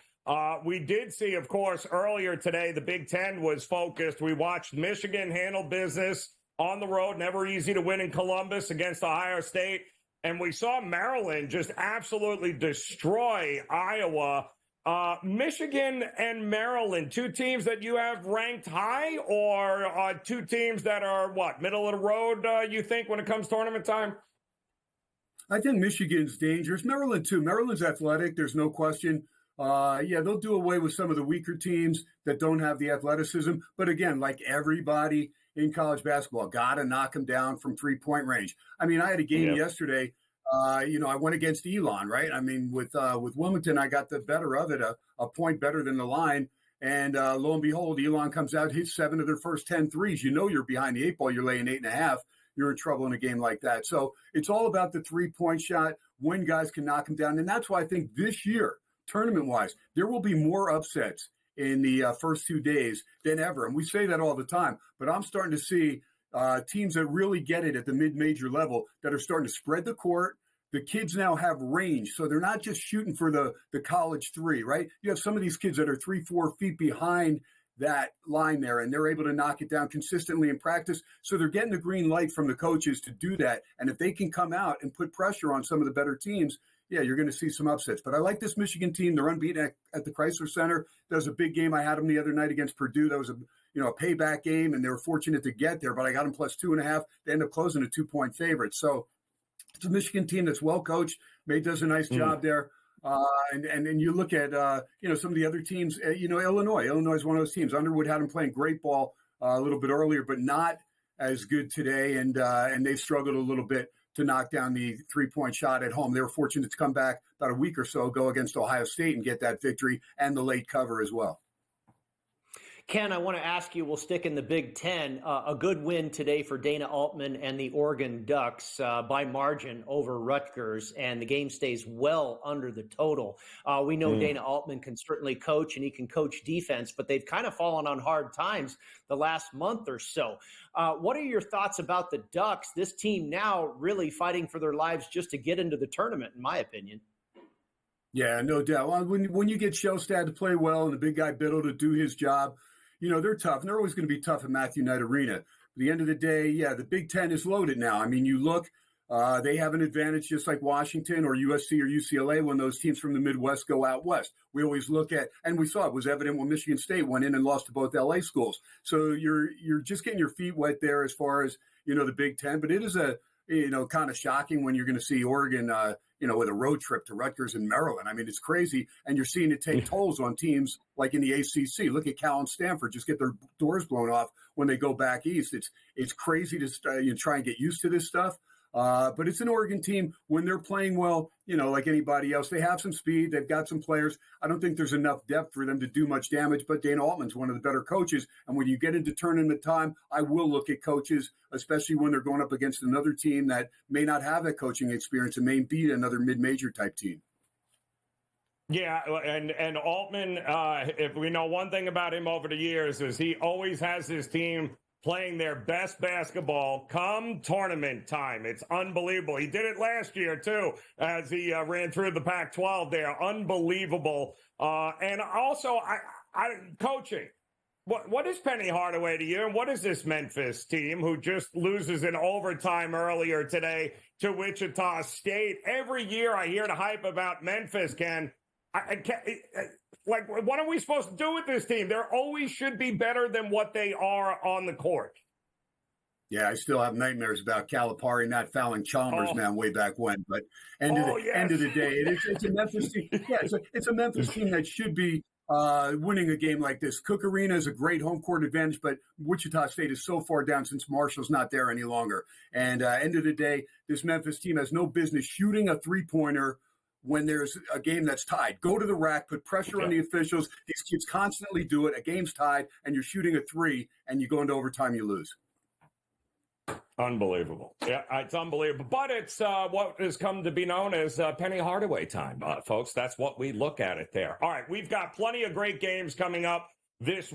We did see, of course, earlier today, the Big Ten was focused. We watched Michigan handle business on the road, never easy to win in Columbus against Ohio State. And we saw Maryland just absolutely destroy Iowa. Michigan and Maryland, two teams that you have ranked high, or two teams that are, middle of the road, you think, when it comes tournament time? I think Michigan's dangerous. Maryland, too. Maryland's athletic. There's no question. They'll do away with some of the weaker teams that don't have the athleticism. But again, like everybody in college basketball, got to knock them down from three-point range. I mean, I had a game yesterday. I went against Elon, right? I mean, with Wilmington, I got the better of it, a point better than the line. And lo and behold, Elon comes out, hits 7 of their first 10 threes. You know you're behind the 8 ball. You're laying 8.5. You're in trouble in a game like that. So it's all about the three-point shot, when guys can knock them down. And that's why I think this year, tournament-wise, there will be more upsets in the first 2 days than ever. And we say that all the time. But I'm starting to see teams that really get it at the mid-major level that are starting to spread the court. The kids now have range, so they're not just shooting for the college three, right? You have some of these kids that are 3-4 feet behind that line there, and they're able to knock it down consistently in practice. So they're getting the green light from the coaches to do that. And if they can come out and put pressure on some of the better teams, you're going to see some upsets. But I like this Michigan team. They're unbeaten at the Chrysler Center. That was a big game. I had them the other night against Purdue. That was a payback game, and they were fortunate to get there. But I got them plus 2.5. They end up closing a 2-point favorite. So it's a Michigan team that's well coached. May does a nice job there. And you look at some of the other teams. Illinois. Illinois is one of those teams. Underwood had them playing great ball a little bit earlier, but not as good today. And they've struggled a little bit to knock down the 3-point shot at home. They were fortunate to come back about a week or so ago against Ohio State and get that victory and the late cover as well. Ken, I want to ask you, we'll stick in the Big Ten, a good win today for Dana Altman and the Oregon Ducks by margin over Rutgers, and the game stays well under the total. We know Dana Altman can certainly coach, and he can coach defense, but they've kind of fallen on hard times the last month or so. What are your thoughts about the Ducks? This team now really fighting for their lives just to get into the tournament, in my opinion. Yeah, no doubt. Well, when you get Shellstad to play well and the big guy Biddle to do his job, they're tough. And they're always going to be tough at Matthew Knight Arena. At the end of the day, the Big Ten is loaded now. I mean, you look, they have an advantage just like Washington or USC or UCLA when those teams from the Midwest go out west. We always look at, and we saw it was evident when Michigan State went in and lost to both LA schools. So you're just getting your feet wet there as far as, the Big Ten. But it is kind of shocking when you're going to see Oregon, with a road trip to Rutgers and Maryland. I mean, it's crazy. And you're seeing it take tolls on teams like in the ACC. Look at Cal and Stanford just get their doors blown off when they go back east. It's crazy to try and get used to this stuff. But it's an Oregon team when they're playing well, like anybody else. They have some speed. They've got some players. I don't think there's enough depth for them to do much damage, but Dana Altman's one of the better coaches. And when you get into tournament time, I will look at coaches, especially when they're going up against another team that may not have that coaching experience and may beat another mid-major type team. Yeah, and Altman, if we know one thing about him over the years, is he always has his team playing their best basketball come tournament time. It's unbelievable. He did it last year, too, as he ran through the Pac-12 there. Unbelievable. And also, coaching. What is Penny Hardaway to you? And what is this Memphis team who just loses in overtime earlier today to Wichita State? Every year I hear the hype about Memphis, Ken. What are we supposed to do with this team? They always should be better than what they are on the court. Yeah, I still have nightmares about Calipari not fouling Chalmers, man, way back when. But end of the day, it's a Memphis team. Yeah, it's a Memphis team that should be winning a game like this. Cook Arena is a great home court advantage, but Wichita State is so far down since Marshall's not there any longer. And end of the day, this Memphis team has no business shooting a three-pointer when there's a game that's tied. Go to the rack, put pressure on the officials. These kids constantly do it. A game's tied, and you're shooting a three, and you go into overtime, you lose. Unbelievable. Yeah, it's unbelievable. But it's what has come to be known as Penny Hardaway time, folks. That's what we look at it there. All right, we've got plenty of great games coming up this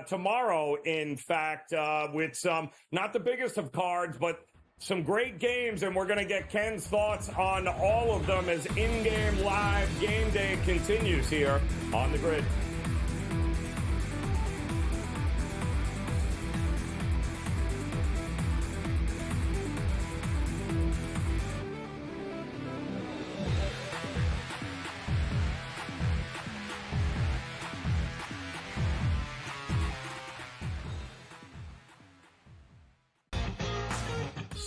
tomorrow, in fact, with some, not the biggest of cards, but some great games, and we're going to get Ken's thoughts on all of them as in-game live game day continues here on the grid.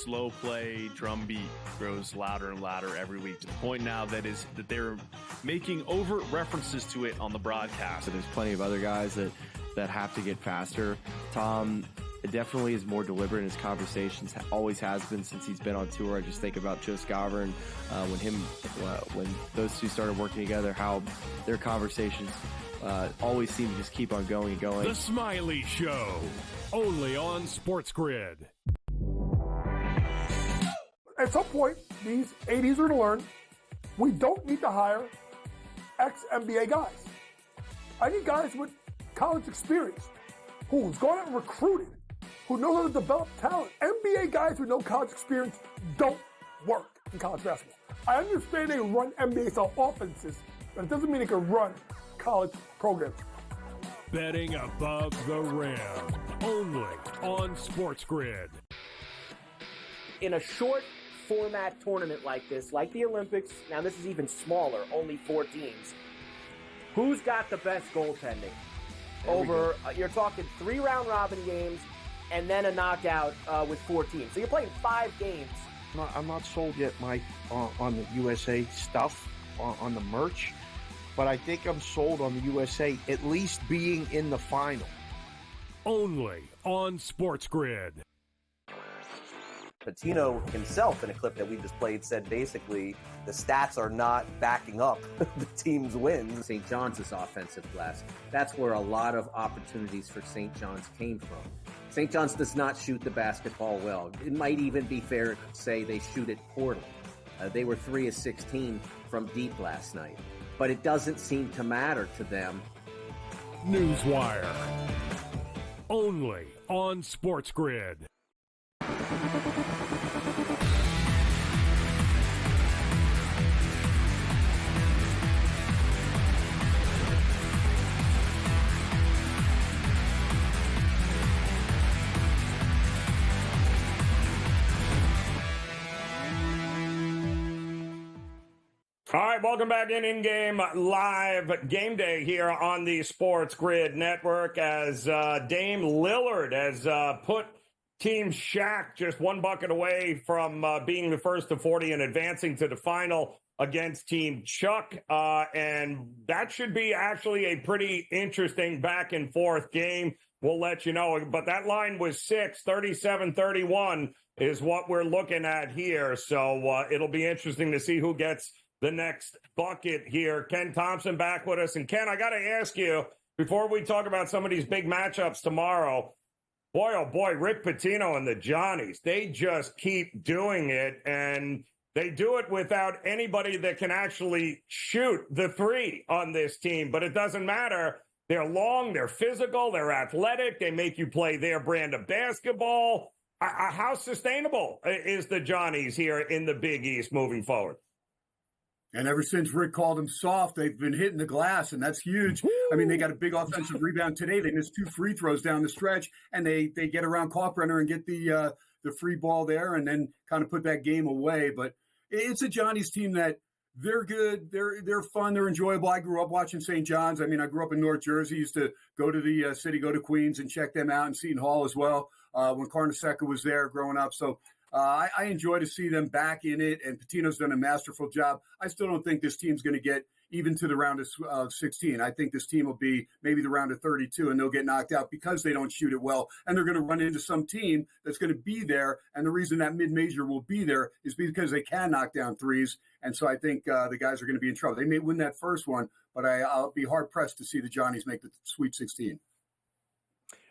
Slow play, drum beat grows louder and louder every week to the point now that they're making overt references to it on the broadcast. So there's plenty of other guys that have to get faster. Tom definitely is more deliberate in his conversations, always has been since he's been on tour. I just think about Joe Scover and when those two started working together, how their conversations always seem to just keep on going and going. The Smiley Show, only on SportsGrid. At some point, these 80s are going to learn we don't need to hire ex-NBA guys. I need guys with college experience who's gone out and recruited, who know how to develop talent. NBA guys with no college experience don't work in college basketball. I understand they run NBA-style offenses, but it doesn't mean they can run college programs. Betting above the rim, only on SportsGrid. In a short format tournament like this, like the Olympics, now this is even smaller, only 4 teams. Who's got the best goaltending? You're talking 3 round robin games and then a knockout with 4 teams. So you're playing 5 games. I'm not sold yet, Mike, on the USA stuff, on the merch, but I think I'm sold on the USA at least being in the final. Only on SportsGrid. Pitino himself, in a clip that we just played, said basically the stats are not backing up the team's wins. St. John's is offensive glass. That's where a lot of opportunities for St. John's came from. St. John's does not shoot the basketball well. It might even be fair to say they shoot it poorly. They were 3 of 16 from deep last night. But it doesn't seem to matter to them. Newswire. Only on SportsGrid. All right, welcome back in-game live game day here on the SportsGrid network as Dame Lillard has put Team Shaq just 1 bucket away from being the first to 40 and advancing to the final against Team Chuck. And that should be actually a pretty interesting back and forth game. We'll let you know. But that line was 6, 37-31 is what we're looking at here. So it'll be interesting to see who gets the next bucket here. Ken Thompson back with us. And Ken, I got to ask you, before we talk about some of these big matchups tomorrow, boy, oh boy, Rick Pitino and the Johnnies, they just keep doing it, and they do it without anybody that can actually shoot the 3 on this team. But it doesn't matter. They're long, they're physical, they're athletic, they make you play their brand of basketball. How sustainable is the Johnnies here in the Big East moving forward? And ever since Rick called them soft, they've been hitting the glass, and that's huge. Woo! I mean, they got a big offensive rebound today. They missed 2 free throws down the stretch, and they get around Kalkbrenner and get the free ball there and then kind of put that game away. But it's a Johnny's team that they're good. They're fun. They're enjoyable. I grew up watching St. John's. I mean, I grew up in North Jersey. Used to go to the city, go to Queens and check them out, and Seton Hall as well when Carnesecca was there growing up. So I enjoy to see them back in it, and Pitino's done a masterful job. I still don't think this team's going to get even to the round of 16. I think this team will be maybe the round of 32, and they'll get knocked out because they don't shoot it well, and they're going to run into some team that's going to be there, and the reason that mid-major will be there is because they can knock down threes, and so I think the guys are going to be in trouble. They may win that first one, but I'll be hard-pressed to see the Johnnies make the Sweet 16.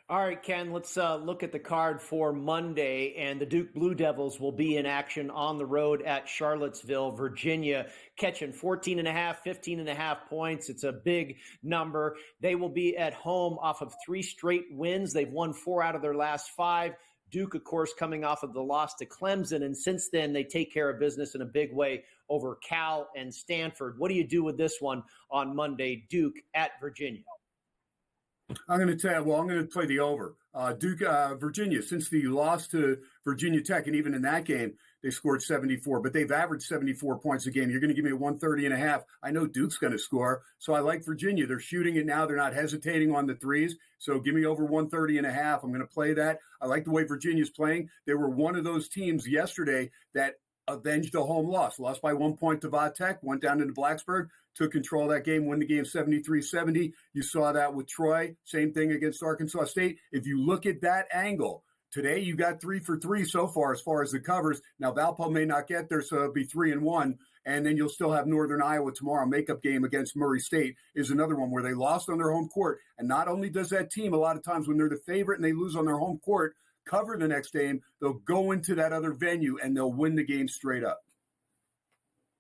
All right, Ken, let's look at the card for Monday, and the Duke Blue Devils will be in action on the road at Charlottesville, Virginia, catching 14.5, 15.5 points. It's a big number. They will be at home off of 3 straight wins. They've won 4 out of their last 5. Duke, of course, coming off of the loss to Clemson, and since then they take care of business in a big way over Cal and Stanford. What do you do with this one on Monday, Duke at Virginia? I'm going to play the over. Duke, Virginia, since the loss to Virginia Tech, and even in that game, they scored 74, but they've averaged 74 points a game. You're going to give me a 130.5. I know Duke's going to score, so I like Virginia. They're shooting it now. They're not hesitating on the threes, so give me over 130.5. I'm going to play that. I like the way Virginia's playing. They were one of those teams yesterday that avenged a home loss. Lost by 1 point to Va Tech, went down into Blacksburg, took control of that game, won the game 73-70. You saw that with Troy. Same thing against Arkansas State. If you look at that angle, today you got 3 for 3 so far as the covers. Now, Valpo may not get there, so it'll be 3-1. And then you'll still have Northern Iowa tomorrow. Makeup game against Murray State is another one where they lost on their home court. And not only does that team, a lot of times when they're the favorite and they lose on their home court, cover the next game, they'll go into that other venue and they'll win the game straight up.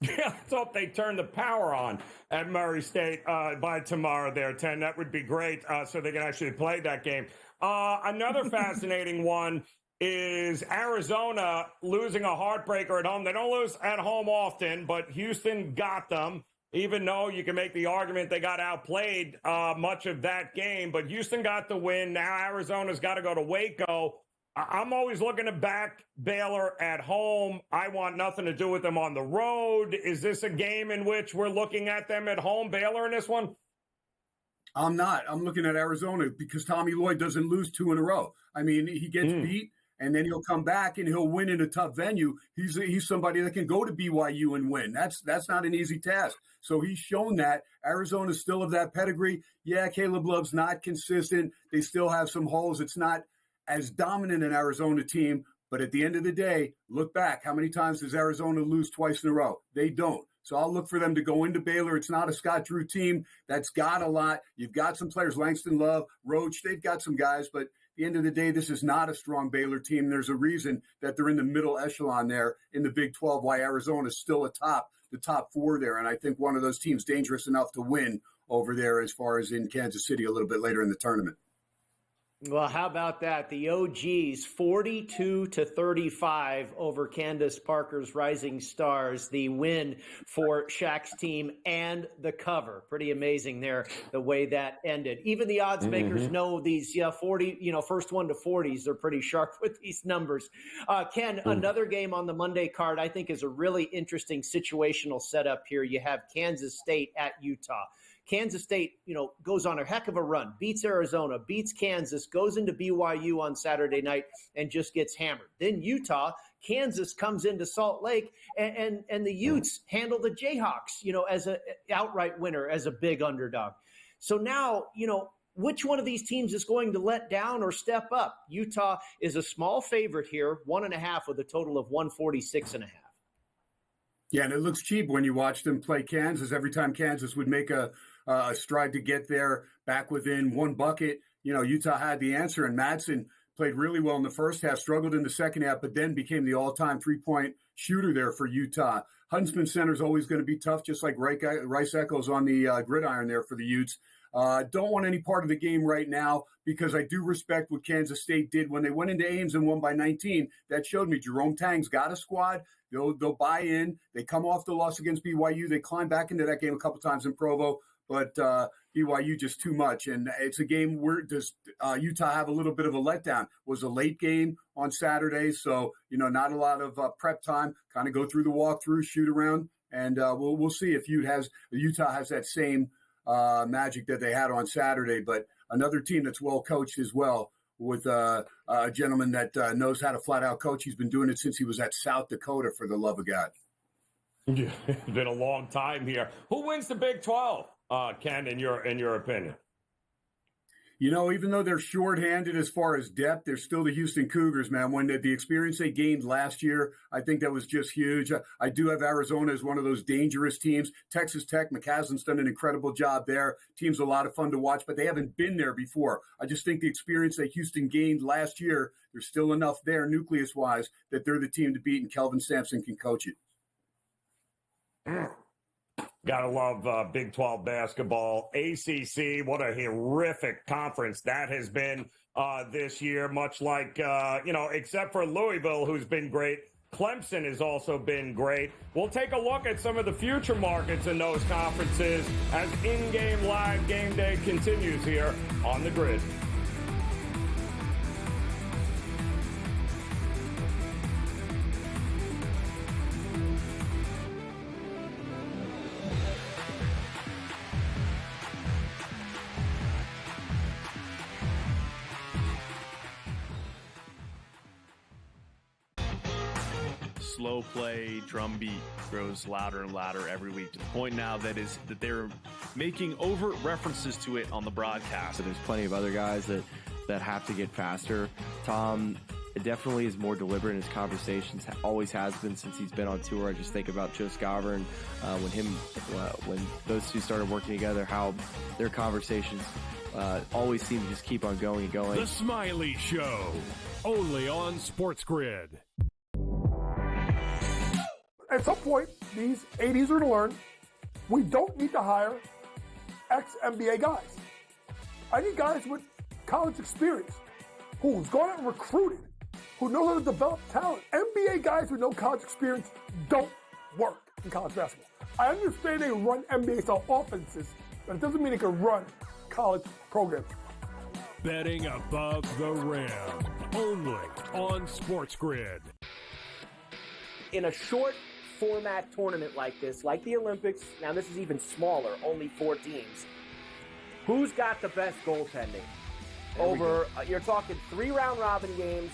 Yeah, let's hope they turn the power on at Murray State by tomorrow there, 10. That would be great, so they can actually play that game. Another fascinating one is Arizona losing a heartbreaker at home. They don't lose at home often, but Houston got them, even though you can make the argument they got outplayed much of that game. But Houston got the win. Now Arizona's got to go to Waco. I'm always looking to back Baylor at home. I want nothing to do with them on the road. Is this a game in which we're looking at them at home, Baylor, in this one? I'm not. I'm looking at Arizona because Tommy Lloyd doesn't lose 2 in a row. I mean, he gets beat, and then he'll come back and he'll win in a tough venue. He's somebody that can go to BYU and win. That's not an easy task. So he's shown that. Arizona's still of that pedigree. Yeah, Caleb Love's not consistent. They still have some holes. It's not as dominant an Arizona team, but at the end of the day, look back. How many times does Arizona lose twice in a row? They don't. So I'll look for them to go into Baylor. It's not a Scott Drew team that's got a lot. You've got some players, Langston Love, Roach, they've got some guys, but at the end of the day, this is not a strong Baylor team. There's a reason that they're in the middle echelon there in the Big 12, why Arizona is still the top 4 there. And I think one of those teams dangerous enough to win over there as far as in Kansas City a little bit later in the tournament. Well, how about that? The OGs 42-35 over Candace Parker's Rising Stars. The win for Shaq's team and the cover. Pretty amazing there, the way that ended. Even the odds makers know these 40, first 1 to 40s. They're pretty sharp with these numbers. Ken, another game on the Monday card I think is a really interesting situational setup here. You have Kansas State at Utah. Kansas State, goes on a heck of a run, beats Arizona, beats Kansas, goes into BYU on Saturday night and just gets hammered. Then Utah, Kansas comes into Salt Lake and the Utes handle the Jayhawks, as an outright winner, as a big underdog. So now, which one of these teams is going to let down or step up? Utah is a small favorite here, 1.5 with a total of 146.5. Yeah, and it looks cheap when you watch them play Kansas. Every time Kansas would make a stride to get there back within 1 bucket, Utah had the answer. And Madsen played really well in the first half, struggled in the second half, but then became the all-time three-point shooter there for Utah. Huntsman Center is always going to be tough, just like Rice Eccles on the gridiron there for the Utes. Don't want any part of the game right now because I do respect what Kansas State did when they went into Ames and won by 19. That showed me Jerome Tang's got a squad. They'll buy in. They come off the loss against BYU. They climb back into that game a couple times in Provo, but BYU just too much. And it's a game where does Utah have a little bit of a letdown. It was a late game on Saturday, so not a lot of prep time. Kind of go through the walkthrough, shoot around, and we'll see if Utah has that same magic that they had on Saturday. But another team that's well coached as well with a gentleman that knows how to flat out coach. He's been doing it since he was at South Dakota, for the love of God. Yeah, it's been a long time here. Who wins the Big 12, Ken, in your opinion? You know, even though they're shorthanded as far as depth, they're still the Houston Cougars, man. When the experience they gained last year, I think that was just huge. I do have Arizona as one of those dangerous teams. Texas Tech, McCasland's done an incredible job there. Team's a lot of fun to watch, but they haven't been there before. I just think the experience that Houston gained last year, there's still enough there, nucleus-wise, that they're the team to beat, and Kelvin Sampson can coach it. Gotta love Big 12 basketball. ACC, what a horrific conference that has been this year, much like, except for Louisville, who's been great. Clemson has also been great. We'll take a look at some of the future markets in those conferences as in-game live game day continues here on the grid. Slow play drum beat grows louder and louder every week, to the point now that they're making overt references to it on the broadcast. So there's plenty of other guys that have to get faster. Tom definitely is more deliberate in his conversations, always has been since he's been on tour. I just think about Joe Scarver when those two started working together, how their conversations always seem to just keep on going and going. The Smiley Show, only on SportsGrid. At some point, these 80s are to learn we don't need to hire ex-NBA guys. I need guys with college experience who's gone out and recruited, who know how to develop talent. NBA guys with no college experience don't work in college basketball. I understand they run NBA-style offenses, but it doesn't mean they can run college programs. Betting above the rim, only on SportsGrid. In a short format tournament like this, like the Olympics, now this is even smaller, only 4 teams. Who's got the best goaltending? You're talking 3 round robin games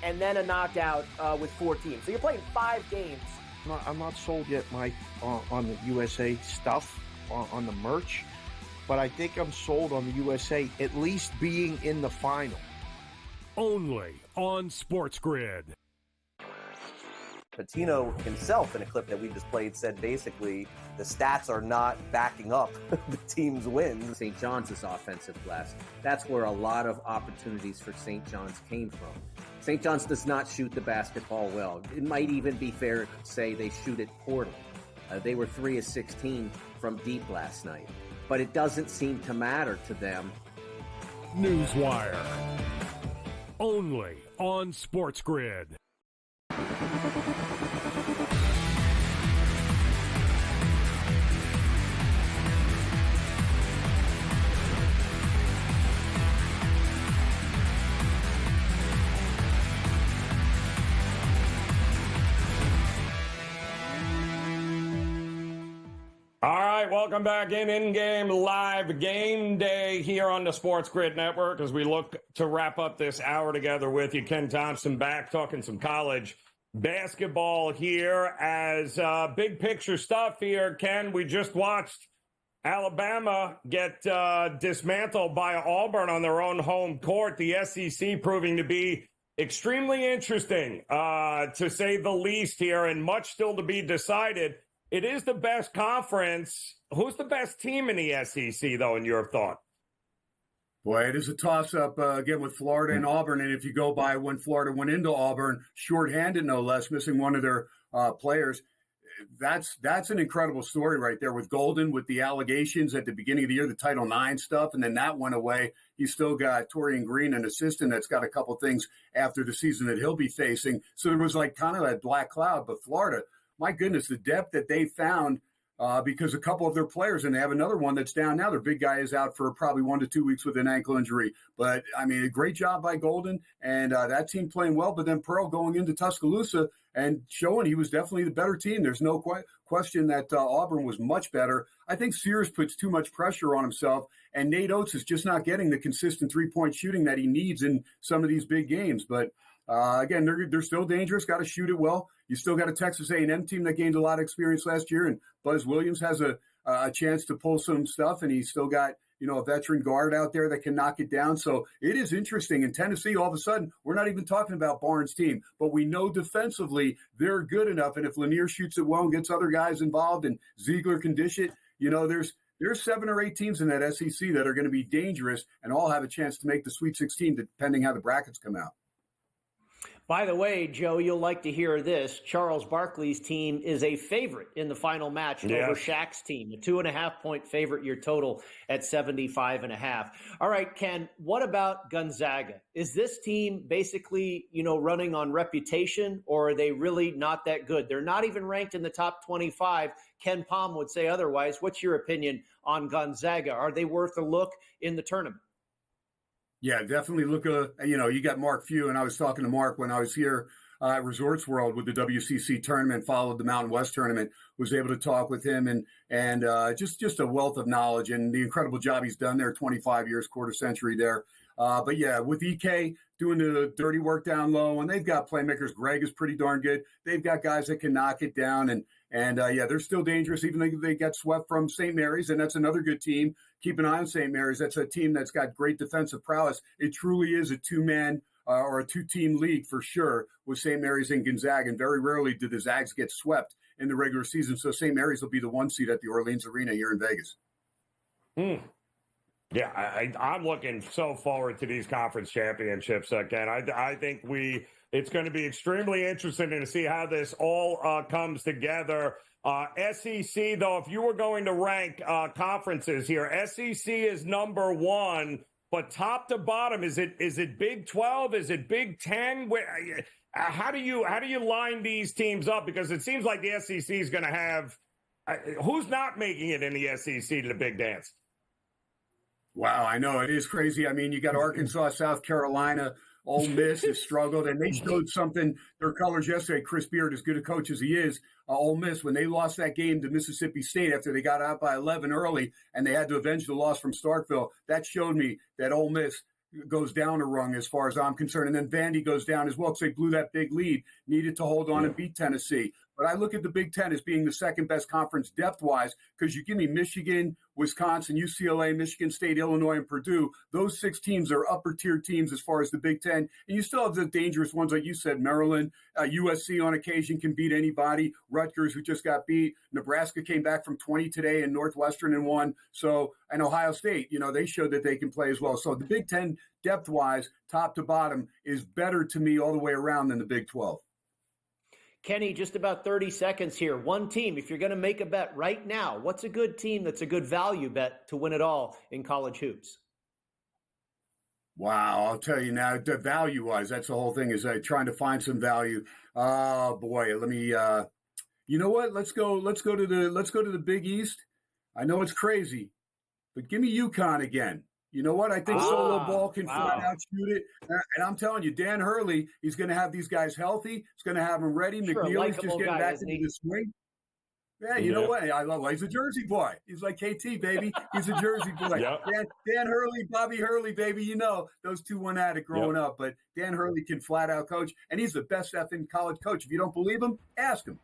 and then a knockout with 4 teams. So you're playing 5 games. I'm not sold yet, Mike, on the USA stuff, on the merch, but I think I'm sold on the USA at least being in the final. Only on SportsGrid. Patino himself, in a clip that we just played, said basically the stats are not backing up the team's wins. St. John's offensive glass. That's where a lot of opportunities for St. John's came from. St. John's does not shoot the basketball well. It might even be fair to say they shoot it poorly. They were 3 of 16 from deep last night. But it doesn't seem to matter to them. Newswire. Only on SportsGrid. All right, welcome back in-game live game day here on the SportsGrid Network as we look to wrap up this hour together with you. Ken Thompson back talking some college basketball here as big picture stuff here. Ken, we just watched Alabama get dismantled by Auburn on their own home court. The SEC proving to be extremely interesting, to say the least here, and much still to be decided. It is the best conference. Who's the best team in the SEC, though, in your thought? Boy, it is a toss-up, again, with Florida and Auburn. And if you go by when Florida went into Auburn, shorthanded no less, missing one of their players, that's an incredible story right there with Golden, with the allegations at the beginning of the year, the Title IX stuff, and then that went away. You still got Torian Green, an assistant that's got a couple things after the season that he'll be facing. So there was like kind of that black cloud. But Florida, my goodness, the depth that they found because a couple of their players, and they have another one that's down now. Their big guy is out for probably 1 to 2 weeks with an ankle injury. But, I mean, a great job by Golden, and that team playing well. But then Pearl going into Tuscaloosa and showing he was definitely the better team. There's no question that Auburn was much better. I think Sears puts too much pressure on himself, and Nate Oates is just not getting the consistent three-point shooting that he needs in some of these big games. But again, they're still dangerous. Got to shoot it well. You still got a Texas A&M team that gained a lot of experience last year, and Buzz Williams has a chance to pull some stuff, and he's still got a veteran guard out there that can knock it down. So it is interesting. In Tennessee, all of a sudden, we're not even talking about Barnes' team, but we know defensively they're good enough. And if Lanier shoots it well and gets other guys involved and Ziegler can dish it, there's 7 or 8 teams in that SEC that are going to be dangerous and all have a chance to make the Sweet 16, depending how the brackets come out. By the way, Joe, you'll like to hear this. Charles Barkley's team is a favorite in the final match over Shaq's team, a 2.5-point favorite, your total at 75.5. All right, Ken, what about Gonzaga? Is this team basically, running on reputation, or are they really not that good? They're not even ranked in the top 25. Ken Palm would say otherwise. What's your opinion on Gonzaga? Are they worth a look in the tournament? Yeah, definitely look. You got Mark Few, and I was talking to Mark when I was here at Resorts World with the WCC tournament, followed the Mountain West tournament, was able to talk with him and just a wealth of knowledge and the incredible job he's done there, 25 years, quarter century there. But yeah, with EK doing the dirty work down low, and they've got playmakers. Greg is pretty darn good. They've got guys that can knock it down, and they're still dangerous, even though they got swept from St. Mary's, and that's another good team. Keep an eye on St. Mary's. That's a team that's got great defensive prowess. It truly is a two-man or a two-team league for sure with St. Mary's and Gonzaga, and very rarely do the Zags get swept in the regular season. So St. Mary's will be the 1 seed at the Orleans Arena here in Vegas. Yeah, I'm looking so forward to these conference championships again. I think it's going to be extremely interesting to see how this all comes together. SEC, though, if you were going to rank conferences here, SEC is number 1, but top to bottom, is it Big 12? Is it Big 10? How do you line these teams up? Because it seems like the SEC is going to have who's not making it in the SEC to the big dance? Wow, I know it is crazy. I mean, you got Arkansas, South Carolina. Ole Miss has struggled, and they showed something, their colors yesterday. Chris Beard, as good a coach as he is, Ole Miss, when they lost that game to Mississippi State after they got out by 11 early and they had to avenge the loss from Starkville, that showed me that Ole Miss goes down a rung as far as I'm concerned. And then Vandy goes down as well because they blew that big lead, needed to hold on and beat Tennessee. But I look at the Big Ten as being the second best conference depth-wise because you give me Michigan, Wisconsin, UCLA, Michigan State, Illinois, and Purdue. Those 6 teams are upper-tier teams as far as the Big Ten. And you still have the dangerous ones, like you said, Maryland, USC on occasion can beat anybody, Rutgers, who just got beat. Nebraska came back from 20 today, and Northwestern and won. So, and Ohio State, they showed that they can play as well. So the Big Ten, depth-wise, top to bottom, is better to me all the way around than the Big 12. Kenny, just about 30 seconds here. One team, if you're going to make a bet right now, what's a good team that's a good value bet to win it all in college hoops? Wow, I'll tell you now, value-wise, that's the whole thing, is trying to find some value. Oh boy, let me. You know what? Let's go to the Big East. I know it's crazy, but give me UConn again. You know what? I think Solo Ball can flat out shoot it. And I'm telling you, Dan Hurley, he's going to have these guys healthy. He's going to have them ready. Sure, McNeely's just getting back into the swing. Yeah, you know what? I love. He's a Jersey boy. He's like KT, baby. He's a Jersey boy. Yep. Dan Hurley, Bobby Hurley, baby. Those two went at it growing up. But Dan Hurley can flat out coach, and he's the best effing college coach. If you don't believe him, ask him.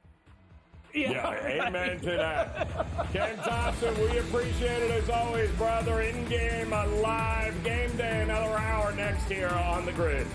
Amen to that. Ken Thompson, we appreciate it as always, brother. In game, live game day, another hour next here on the grid.